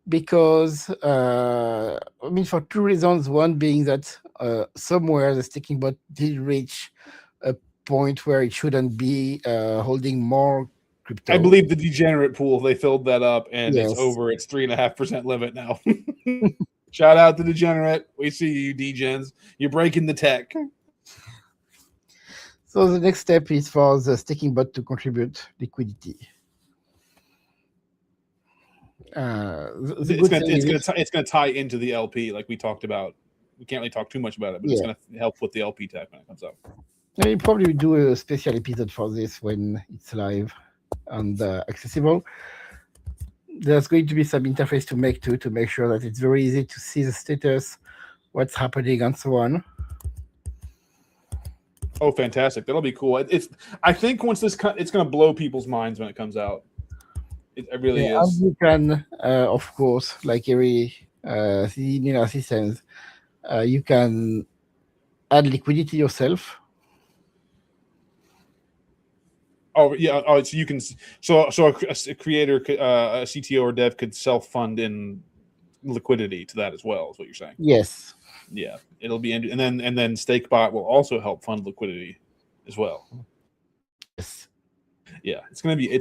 because for two reasons. One being that somewhere the staking bot did reach a point where it shouldn't be holding more crypto. I believe the degenerate pool, they filled that up and Yes. it's over its 3.5% limit now. Shout out to degenerate. We see you, degens. You're breaking the tech. So the next step is for the staking bot to contribute liquidity. It's going to tie into the LP like we talked about. We can't really talk too much about it, but it's going to help with the LP tech when it comes up. We'll probably do a special episode for this when it's live and accessible. There's going to be some interface to make too, to make sure that it's very easy to see the status, what's happening, and so on. Oh, fantastic! That'll be cool. I think once it's going to blow people's minds when it comes out. It really is. And you can, of course, like every systems, you can add liquidity yourself. Oh yeah. Oh, so you can. So a creator, a CTO or dev could self-fund in liquidity to that as well. Is what you're saying? Yes. Yeah, it'll be, and then StakeBot will also help fund liquidity as well. Yes. Yeah, it's gonna be.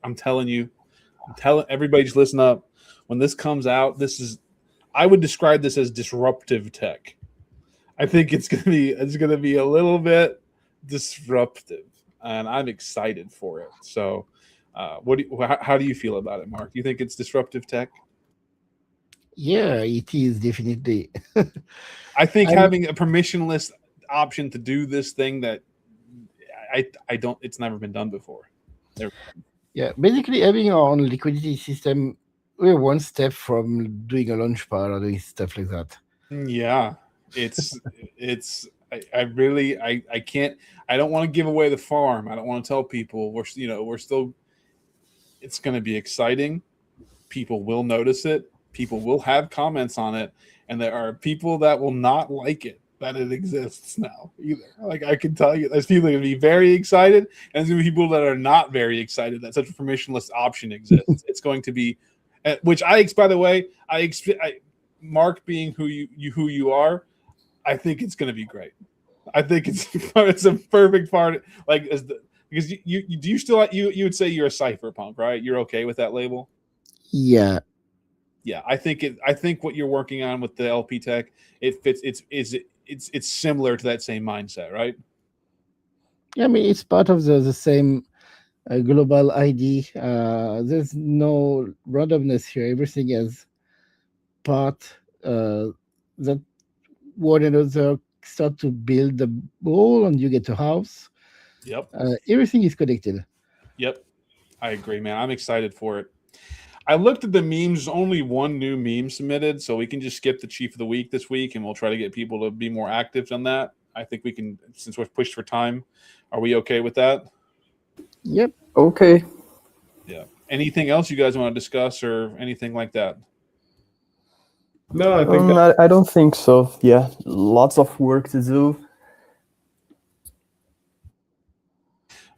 I'm telling everybody, just listen up. When this comes out, I would describe this as disruptive tech. I think it's gonna be a little bit disruptive, and I'm excited for it. So, how do you feel about it, Mark? Do you think it's disruptive tech? Yeah, it is definitely. I think having a permissionless option to do this thing that I don't, it's never been done before. Yeah, basically having our own liquidity system, we're one step from doing a launchpad or doing stuff like that. Yeah, I can't. I don't want to give away the farm. I don't want to tell people we're still. It's going to be exciting. People will notice it. People will have comments on it, and there are people that will not like it that it exists now either. Like I can tell you, there's people going to be very excited, and there's going to be people that are not very excited that such a permissionless option exists. It's going to be, which by the way, Mark being who you are, I think it's going to be great. I think it's a perfect part. Because you would say you're a cypherpunk, right? You're okay with that label? Yeah. Yeah, I think what you're working on with the LP tech, it fits. It's similar to that same mindset, right? Yeah, I mean it's part of the same global ID. There's no randomness here. Everything is part that one another start to build the wall, and you get a house. Yep. Everything is connected. Yep, I agree, man. I'm excited for it. I looked at the memes. Only one new meme submitted, so we can just skip the Chief of the Week this week, and we'll try to get people to be more active on that. I think we can, since we're pushed for time. Are we okay with that? Yep. Okay. Yeah. Anything else you guys want to discuss or anything like that? No, I think I don't think so. Yeah, lots of work to do.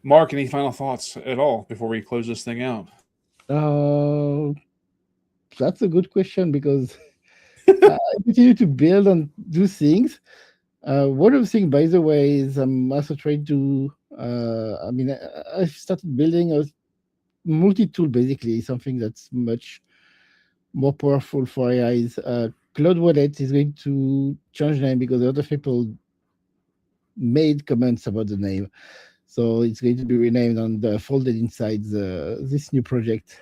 Mark, any final thoughts at all before we close this thing out? That's a good question because I continue to build and do things. One of the things, by the way, is I'm also trying to. I've started building a multi-tool, basically something that's much more powerful for AIs. Cloud Wallet is going to change name because a lot of people made comments about the name. So it's going to be renamed and folded inside this new project.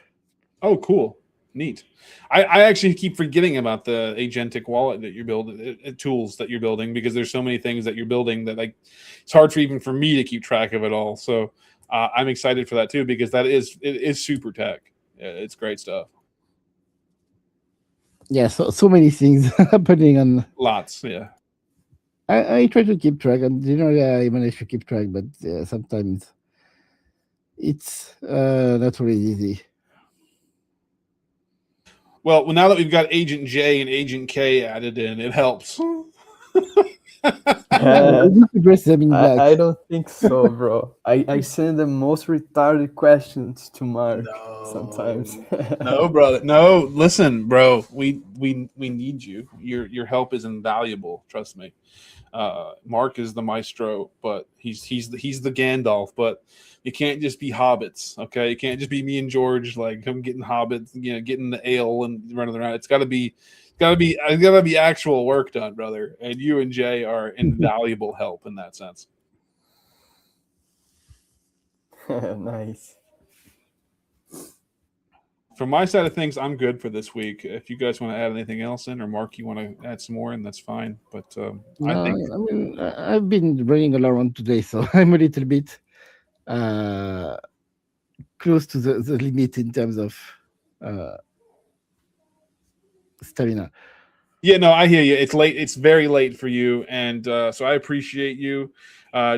Oh, cool. Neat. I actually keep forgetting about the agentic wallet that you're building, tools that you're building, because there's so many things that you're building that it's hard for me to keep track of it all. So I'm excited for that too, because it is super tech. It's great stuff. Yeah, so many things happening on lots. Yeah. I try to keep track, and generally I manage to keep track, but sometimes it's not really easy. Well, now that we've got Agent J and Agent K added in, it helps. We need to dress them in black. I don't think so, bro. I send the most retarded questions to Mark sometimes. No, brother. No, listen, bro. We need you. Your help is invaluable. Trust me. Mark is the maestro, but he's the Gandalf. But you can't just be hobbits, okay? You can't just be me and George like come getting hobbits, getting the ale and running around. It's got to be actual work done, brother. And you and Jay are invaluable help in that sense. Nice. From my side of things, I'm good for this week. If you guys want to add anything else in, or Mark, you want to add some more in, that's fine. But I've been running around today, so I'm a little bit close to the limit in terms of stamina. Yeah, no, I hear you. It's late. It's very late for you, and so I appreciate you,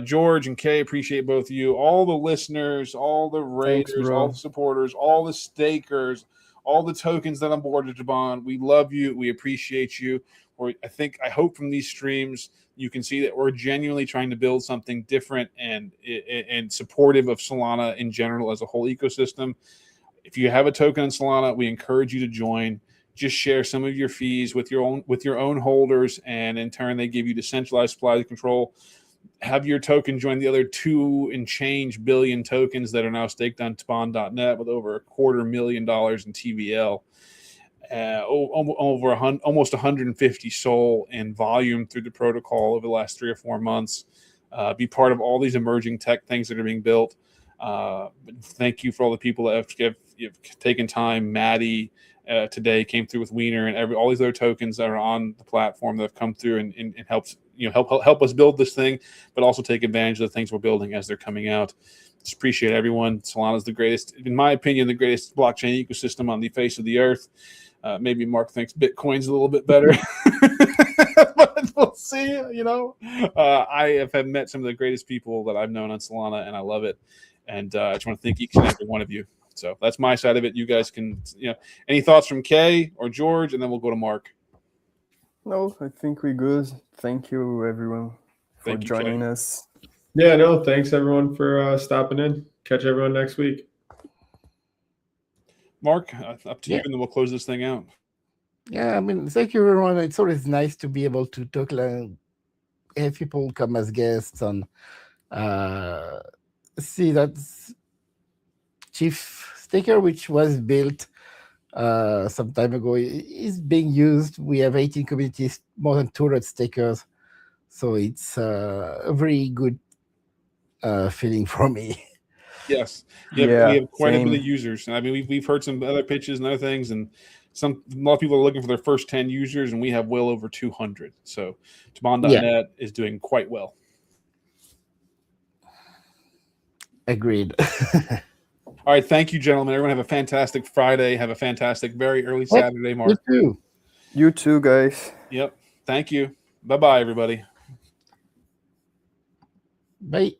George and Kay. Appreciate both of you, all the listeners, all the raiders, all the supporters, all the stakers, all the tokens that on board to Tibane. We love you. We appreciate you. I hope from these streams you can see that we're genuinely trying to build something different and supportive of Solana in general as a whole ecosystem. If you have a token in Solana, we encourage you to join. Just share some of your fees with your own holders, and in turn, they give you decentralized supply control. Have your token join the other 2 and change billion tokens that are now staked on Tibane.net with over $250,000 in TVL, almost 150 SOL in volume through the protocol over the last 3 or 4 months. Be part of all these emerging tech things that are being built. Thank you for all the people that have taken time. Maddie today came through with Wiener and all these other tokens that are on the platform that have come through and helps help us build this thing, but also take advantage of the things we're building as they're coming out. Just appreciate everyone. Solana is the greatest, in my opinion, the greatest blockchain ecosystem on the face of the earth. Maybe Mark thinks Bitcoin's a little bit better, but we'll see. I have met some of the greatest people that I've known on Solana, and I love it. And I just want to thank each and every one of you. So that's my side of it. You guys can, any thoughts from Kay or George, and then we'll go to Mark. No, I think we're good. Thank you, everyone, for joining us. Yeah, no, thanks everyone for stopping in. Catch everyone next week. Mark, up to you, and then we'll close this thing out. Yeah, thank you, everyone. It's always nice to be able to talk, have people come as guests and see that Chief Staker, which was built some time ago, is being used. We have 18 communities, more than 200 stakers. So it's a very good feeling for me. Yes. We have quite a bit of users. I mean, we've heard some other pitches and other things, and a lot of people are looking for their first 10 users, and we have well over 200. So Tibane.net is doing quite well. Agreed. All right. Thank you, gentlemen. Everyone have a fantastic Friday. Have a fantastic, very early Saturday, Mark. You too. You too, guys. Yep. Thank you. Bye-bye, everybody. Bye.